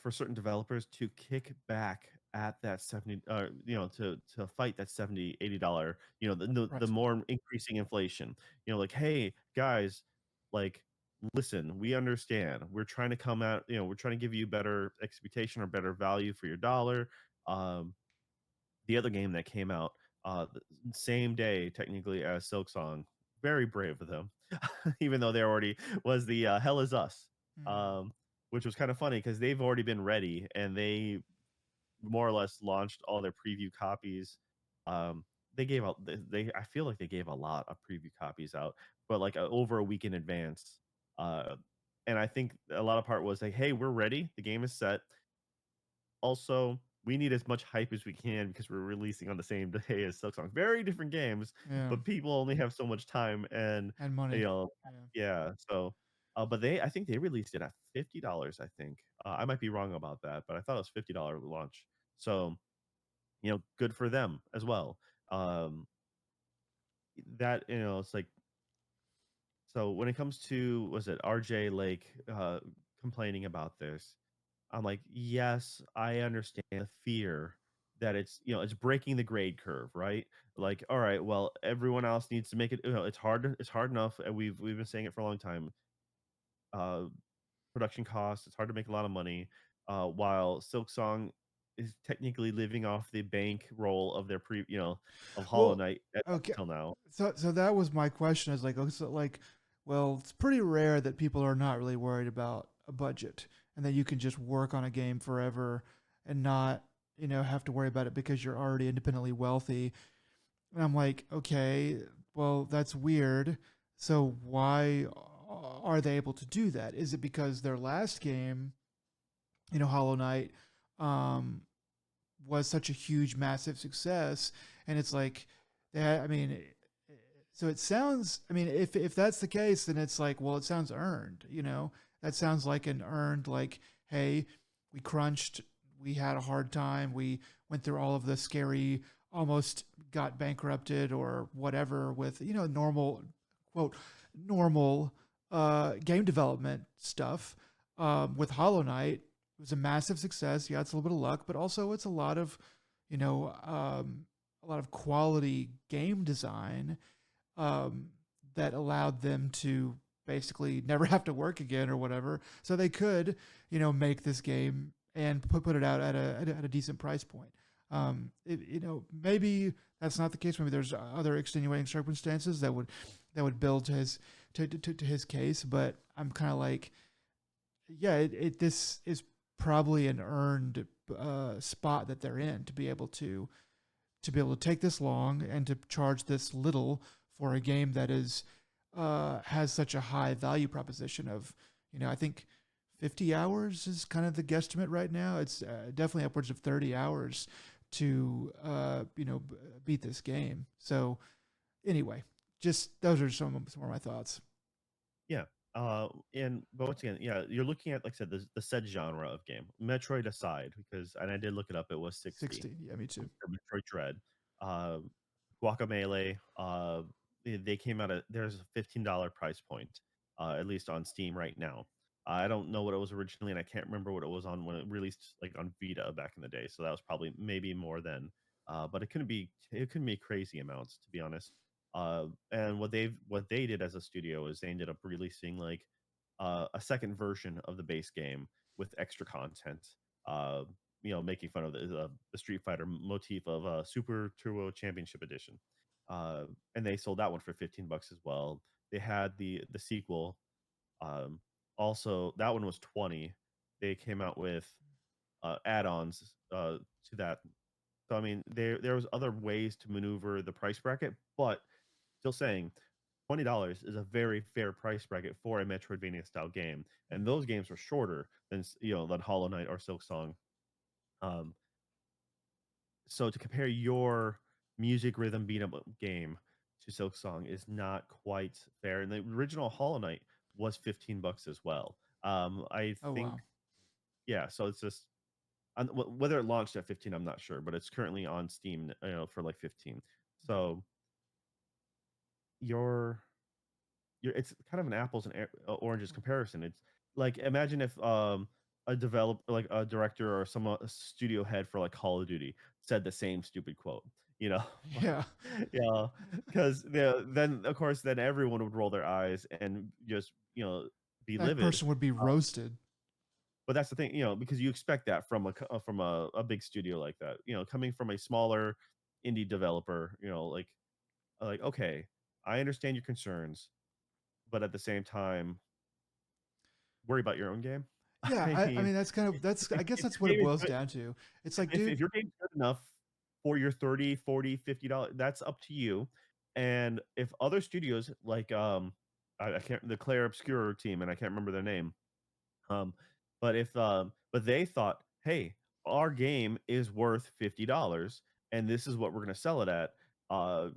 for certain developers to kick back at that 70 to fight that 70-80 dollar, the Price. more increasing inflation, like, hey guys, like, listen, we understand, we're trying to come out, we're trying to give you better expectation or better value for your dollar. The other game that came out the same day technically as Silksong, very brave of them, even though there already was the Hell Is Us, Mm. um, which was kind of funny because they've already been ready and they more or less launched all their preview copies. They gave out I feel like they gave a lot of preview copies out, but like over a week in advance. And I think a lot of part was like, "Hey, we're ready. The game is set. Also, we need as much hype as we can because we're releasing on the same day as Silksong." Very different games, Yeah. but people only have so much time and, And you money. know Yeah. yeah, so, but I think they released it at $50, I think. I might be wrong about that, but I thought it was $50 launch. So, good for them as well. Um, it's like so when it comes to was it RJ Lake complaining about this, I'm like, yes, I understand the fear that it's breaking the grade curve, right? Like, all right, well, everyone else needs to make it. It's hard enough, and we've been saying it for a long time. Uh, Production costs. It's hard to make a lot of money. While Silksong is technically living off the bank roll of their of Hollow Well, Knight up okay. until now. So that was my question. Is like, okay, so like, well, it's pretty rare that people are not really worried about a budget and that you can just work on a game forever and not, have to worry about it because you're already independently wealthy. And I'm like, okay, well, that's weird. So why are they able to do that? Is it because their last game, Hollow Knight, um, was such a huge, massive success, and it's like, I mean, so it sounds. I mean, if that's the case, then it's like, well, it sounds earned. That sounds like an earned. Like, hey, we crunched, we had a hard time, we went through all of the scary, almost got bankrupted or whatever with normal, quote, normal game development stuff. With Hollow Knight, it was a massive success. Yeah, it's a little bit of luck, but also it's a lot of, a lot of quality game design um, that allowed them to basically never have to work again or whatever. So they could, make this game and put it out at a decent price point. Maybe that's not the case. Maybe there's other extenuating circumstances that would build to his case. But I'm kind of like, yeah, this is probably an earned spot that they're in to be able to take this long and to charge this little for a game that is has such a high value proposition of I think 50 hours is kind of the guesstimate right now. It's definitely upwards of 30 hours to beat this game. So anyway, just those are some of my thoughts. Yeah. But once again, yeah, you're looking at, like I said, the said genre of game. Metroid aside, and I did look it up, it was 60 60, yeah, me too. for Metroid Dread. Uh, Guacamelee, they came out at there's a $15 price point, at least on Steam right now. I don't know what it was originally, and I can't remember what it was on when it released, like on Vita back in the day. So that was probably maybe more than, but it couldn't be crazy amounts, to be honest. And what they did as a studio is they ended up releasing like a second version of the base game with extra content. Uh, making fun of the Street Fighter motif of Super Turbo Championship Edition, and they sold that one for $15 as well. They had the sequel. Um, Also, that one was 20. They came out with add-ons to that. So I mean, there was other ways to maneuver the price bracket, but still saying $20 is a very fair price bracket for a Metroidvania style game, and those games were shorter than Hollow Knight or Silksong. Um, so to compare your music rhythm beat 'em up game to Silksong is not quite fair. And the original Hollow Knight was $15 as well. I Oh think wow. yeah. So it's just whether it launched at 15, I'm not sure, but it's currently on Steam, for like 15. So your it's kind of an apples and oranges comparison. It's like imagine if like a director or a studio head for like Call of Duty said the same stupid quote, you know, Yeah, yeah, because then of course then everyone would roll their eyes and just be that livid. person would be roasted. But that's the thing, because you expect that from a big studio like that, coming from a smaller indie developer, like okay, I understand your concerns, but at the same time, worry about your own game. Yeah, I I mean, mean that's I guess if that's your what it game is boils good, down to. It's like, if dude, your game's good enough for your 30, 40, $50, that's up to you. And if other studios like I can't the Claire Obscure team, and I can't remember their name. Um, but they thought, hey, our game is worth $50, and this is what we're going to sell it at. Uh,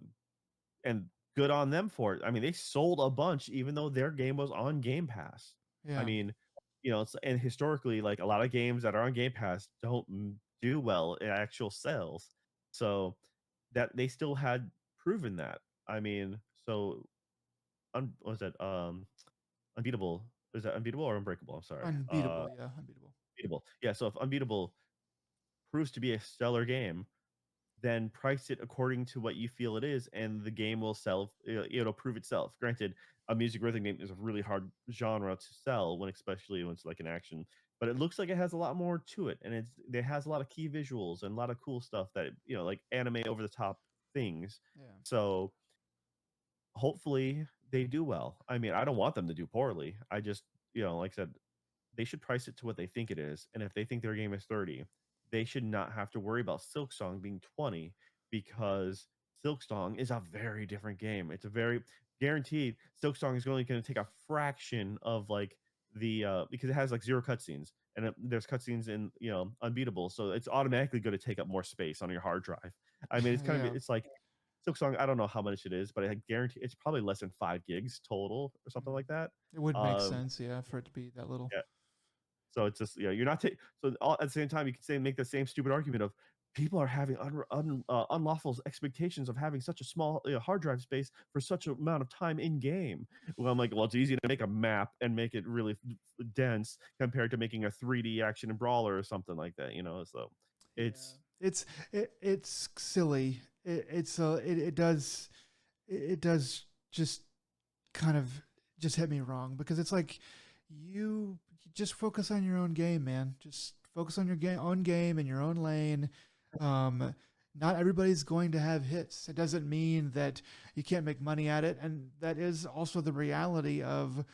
and good on them for it. I mean, they sold a bunch, even though their game was on Game Pass. I Yeah. mean, and historically, like a lot of games that are on Game Pass don't do well in actual sales. So that they still had proven that. I mean, so what was that? Unbeatable. Is that Unbeatable or Unbreakable? I'm sorry. Unbeatable. Yeah. Unbeatable. Unbeatable. Yeah. So if Unbeatable proves to be a stellar game, then price it according to what you feel it is, and the game will sell. It'll prove itself. Granted, a music rhythm game is a really hard genre to sell when, especially when it's like an action. But it looks like it has a lot more to it, and it has a lot of key visuals and a lot of cool stuff that like anime over the top things. Yeah. So hopefully they do well. I mean, I don't want them to do poorly. I just, like I said, they should price it to what they think it is. And if they think their game is 30, they should not have to worry about Silksong being 20, because Silksong is a very different game. It's a very guaranteed Silksong is only going to take a fraction of like the because it has like zero cutscenes, and there's cutscenes in Unbeatable, so it's automatically going to take up more space on your hard drive. I mean, Yeah. it's like Silksong, I don't know how much it is, but I guarantee it's probably less than 5 gigs total or something Mhm. like that. It would make Um, sense, yeah, for it to be that little. yeah, so it's just you're not at the same time you can say make the same stupid argument of people are having unlawful expectations of having such a small hard drive space for such an amount of time in game. Well, I'm like, well, it's easy to make a map and make it really dense compared to making a 3D action and brawler or something like that. So Yeah. it's It's silly. It does just kind of just hit me wrong because it's like you just focus on your own game, man. Just focus on your own game in your own lane. Um, Not everybody's going to have hits. It doesn't mean that you can't make money at it, and that is also the reality of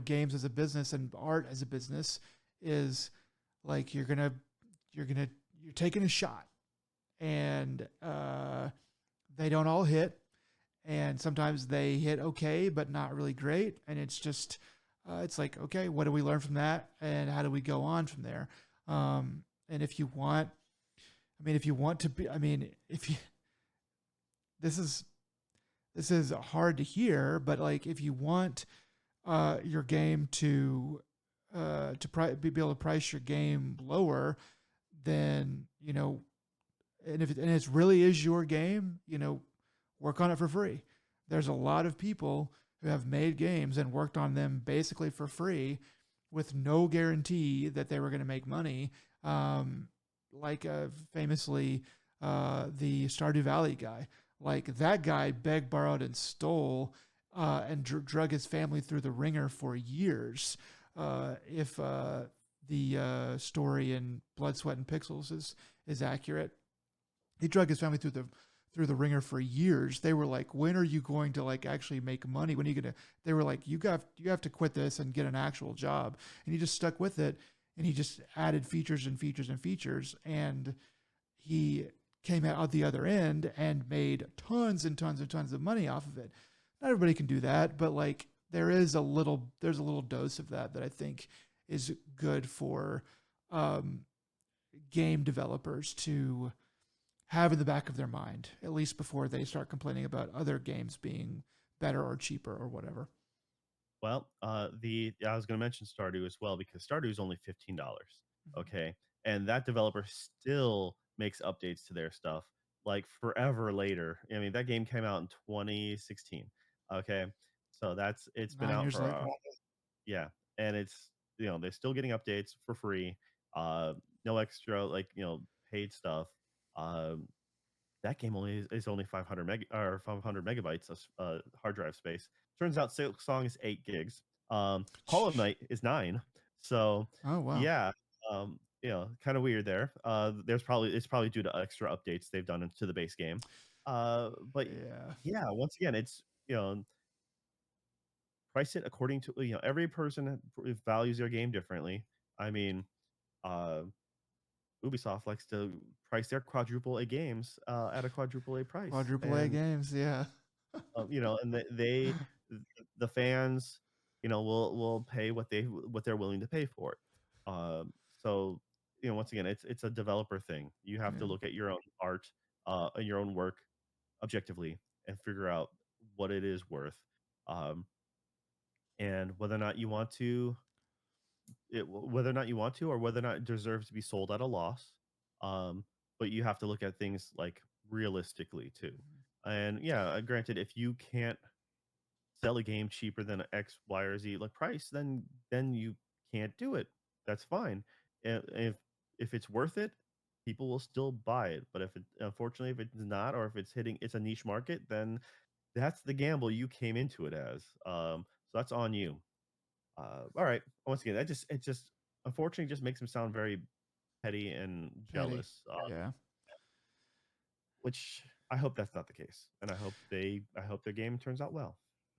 games as a business and art as a business. Is like you're gonna you're taking a shot, and they don't all hit, and sometimes they hit okay but not really great, and it's just it's like, okay, what do we learn from that and how do we go on from there? And if you want, if you want to be, if you this is hard to hear, but like if you want your game to be able to price your game lower, then and if it really is your game, work on it for free. There's a lot of people who have made games and worked on them basically for free with no guarantee that they were going to make money. Like famously, the Stardew Valley guy. Like that guy begged, borrowed, and stole and drug his family through the ringer for years. If the story in Blood, Sweat, and Pixels is accurate, he drug his family through the ringer for years. They were like, when are you going to like actually make money? When are you gonna? They were like, you have to quit this and get an actual job. And he just stuck with it, and he just added features and features and features, and he came out the other end and made tons and tons and tons of money off of it. Not everybody can do that, but like there's a little dose of that I think is good for um, game developers to have in the back of their mind, at least before they start complaining about other games being better or cheaper or whatever. Well, I was going to mention Stardew as well, because Stardew is only $15. Mhm. Okay, and that developer still makes updates to their stuff like forever later. I mean, that game came out in 2016. Okay, so it's been Nine out years for later. yeah, and it's they're still getting updates for free. No extra like paid stuff. Um, that game is only 500 megabytes of hard drive space. Turns out Silksong is 8 gigs. Hollow Knight is 9. So Oh wow. yeah, kind of weird there. It's probably due to extra updates they've done to the base game. But Yeah. yeah, once again, it's price it according to every person values their game differently. I mean, uh, Ubisoft likes to price their quadruple A games at a quadruple A price, Quadruple A and games. Yeah. and the fans, will pay what they're willing to pay for it. So once again, it's a developer thing. You have to Yeah. look at your own art, and your own work objectively and figure out what it is worth, um, and whether or not you want to, or whether or not it deserves to be sold at a loss. Um, but you have to look at things like realistically too. And yeah, granted, if you can't sell a game cheaper than X, Y, or Z like price, then you can't do it. That's fine. If it's worth it, people will still buy it. But if it unfortunately if it's not, or if it's a niche market, then that's the gamble you came into it as. So that's on you. All right. Once again, it just unfortunately just makes him sound very petty and Petty. jealous. Yeah. Which I hope that's not the case, and I hope their game turns out well.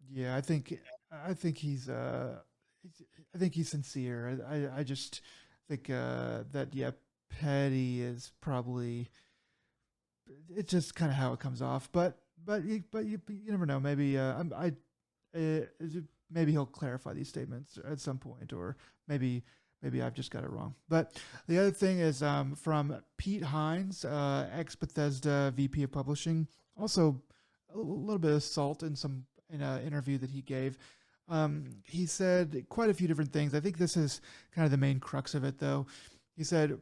Yeah, I think I think he's sincere. I just think that yeah, petty is probably it's just kind of how it comes off. But you never know. Maybe maybe he'll clarify these statements at some point, or maybe I've just got it wrong. But the other thing is from Pete Hines, ex Bethesda VP of Publishing, also a little bit of salt in an interview that he gave. He said quite a few different things. I think this is kind of the main crux of it, though. He said,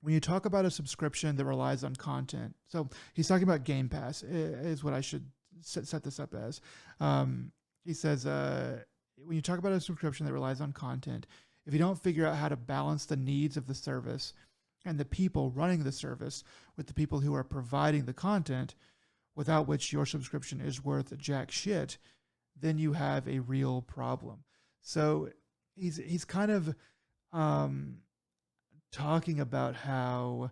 when you talk about a subscription that relies on content, so he's talking about Game Pass, is what I should set this up as. He says, when you talk about a subscription that relies on content, if you don't figure out how to balance the needs of the service and the people running the service with the people who are providing the content, without which your subscription is worth jack shit, then you have a real problem. So he's kind of um, talking about how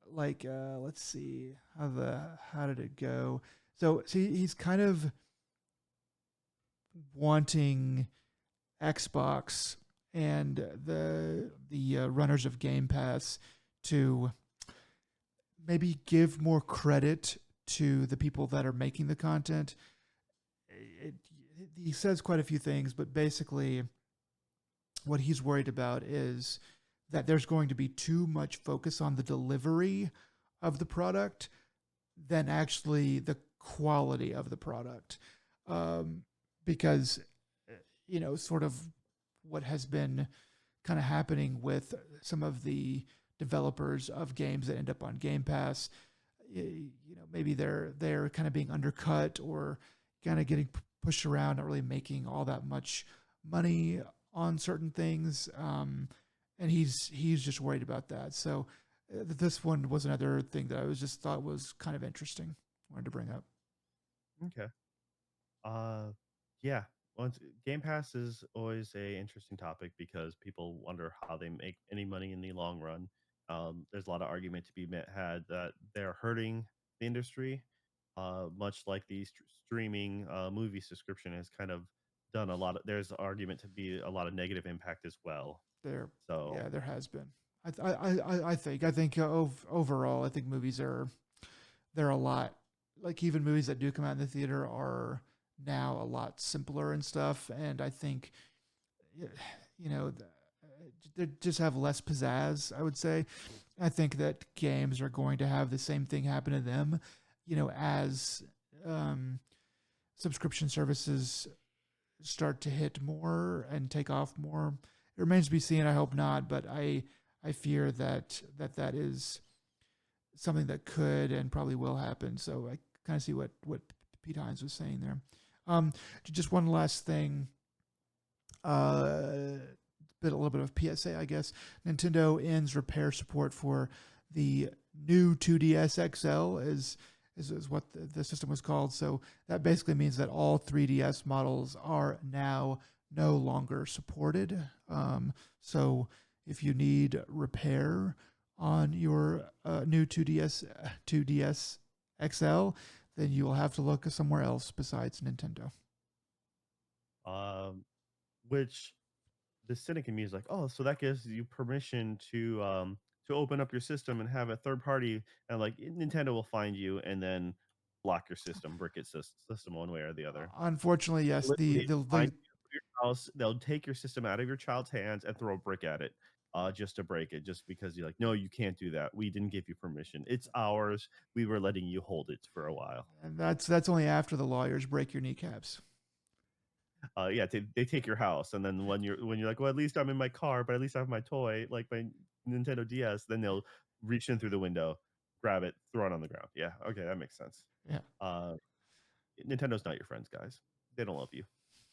let's see how did it go. So see, he's kind of wanting Xbox and the runners of Game Pass to maybe give more credit to the people that are making the content. It, he says quite a few things, but basically, what he's worried about is that there's going to be too much focus on the delivery of the product than actually the quality of the product. Because, sort of what has been kind of happening with some of the developers of games that end up on Game Pass, maybe they're kind of being undercut or kind of getting pushed around, not really making all that much money on certain things, and he's just worried about that. So this one was another thing that I was just thought was kind of interesting. Wanted to bring up. Okay. Uh, yeah. Once Game Pass is always a interesting topic because people wonder how they make any money in the long run. There's a lot of argument to be had that they're hurting the industry, much like the streaming movie subscription has kind of done a lot of. There's argument to be a lot of negative impact as well. There, So yeah, there has been. I think overall, I think movies are they're a lot like even movies that do come out in the theater are now a lot simpler and stuff. And I think you know they just have less pizzazz. I would say. I think that games are going to have the same thing happen to them. As um, subscription services start to hit more and take off more. It remains to be seen. I hope not, but I fear that is something that could and probably will happen. So I kind of see what Pete Hines was saying there. Just one last thing. A little bit of PSA, I guess. Nintendo ends repair support for the new 2DS XL is what the system was called. So that basically means that all 3DS models are now no longer supported. So if you need repair on your new 2DS XL, then you will have to look somewhere else besides Nintendo. um, which the cynic in me is like, oh, so that gives you permission to open up your system and have a third party, and like Nintendo will find you and then lock your system, brick it system one way or the other. Unfortunately, yes. Literally find your house, they'll take your system out of your child's hands and throw a brick at it, just to break it, just because you're like, no, you can't do that. We didn't give you permission. It's ours. We were letting you hold it for a while. and that's only after the lawyers break your kneecaps. Yeah, they take your house, and then when you're like, well, at least I'm in my car, but at least I have my toy, like my Nintendo DS. Then they'll reach in through the window, grab it, throw it on the ground. Yeah, okay, that makes sense. Yeah. Uh, Nintendo's not your friends, guys. They don't love you.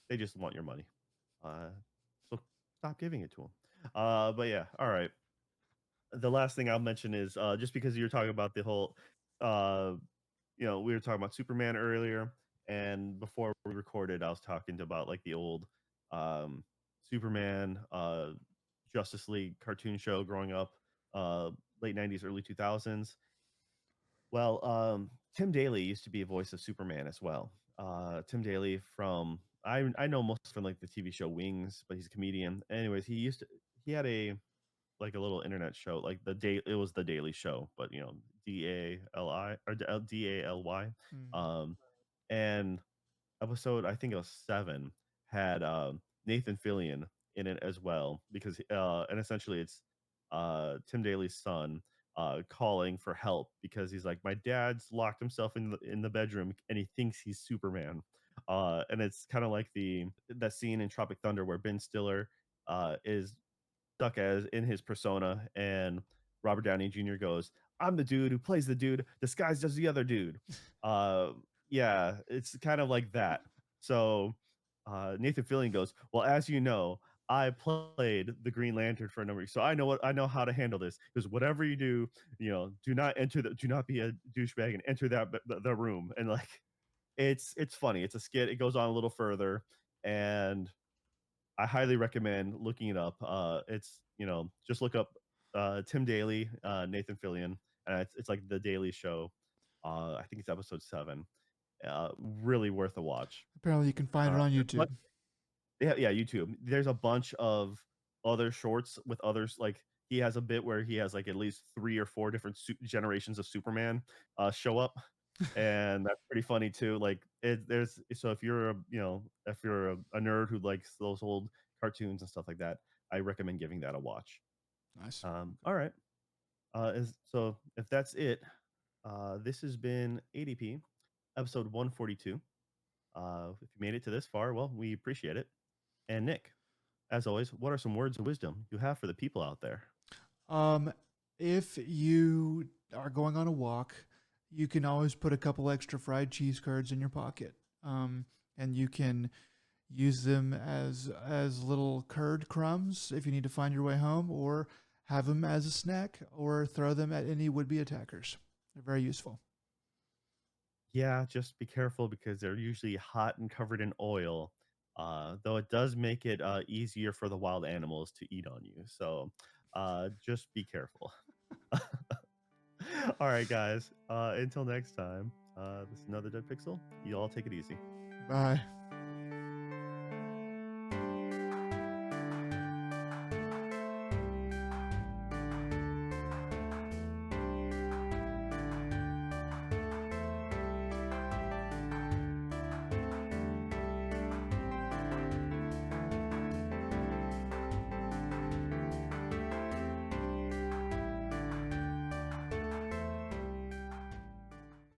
They just want your money. So stop giving it to them. But yeah, all right. The last thing I'll mention is just because you're talking about the whole, uh, we were talking about Superman earlier, and before we recorded, I was talking about like the old um, Superman, Justice League cartoon show growing up, uh, late '90s, early 2000s. Well, Tim Daly used to be a voice of Superman as well. Tim Daly from I know most from like the TV show Wings, but he's a comedian. Anyways, he had a little internet show, like it was the Daily Show, but DALI or DALY. Mm. Um, and episode, I think it was 7, had Nathan Fillion in it as well, because and essentially it's Tim Daly's son calling for help because he's like, my dad's locked himself in the bedroom and he thinks he's Superman. And it's kind of like that scene in Tropic Thunder where Ben Stiller is stuck as in his persona, and Robert Downey Jr. goes, I'm the dude who plays the dude disguised as the other dude. uh yeah, it's kind of like that. So Nathan Fillion goes, well, as you know, I played the Green Lantern for a number of years, so I know how to handle this. Because whatever you do, do not be a douchebag and enter the room. And like, it's funny. It's a skit. It goes on a little further, and I highly recommend looking it up. It's just look up Tim Daly, Nathan Fillion, and it's like the Daily Show. I think it's episode 7. Really worth a watch. Apparently, you can find it on YouTube. Yeah, YouTube. There's a bunch of other shorts with others. Like he has a bit where he has like at least 3 or 4 different generations of Superman show up, and that's pretty funny too. Like there's so if you're a nerd who likes those old cartoons and stuff like that, I recommend giving that a watch. Nice. All right. So if that's it, this has been ADP episode 142. If you made it to this far, well, we appreciate it. And Nick, as always, what are some words of wisdom you have for the people out there? If you are going on a walk, you can always put a couple extra fried cheese curds in your pocket, and you can use them as little curd crumbs if you need to find your way home, or have them as a snack, or throw them at any would-be attackers. They're very useful. Yeah, just be careful because they're usually hot and covered in oil. Though it does make it easier for the wild animals to eat on you. So just be careful. All right, guys. Until next time, this is another Dead Pixel. You all take it easy. Bye.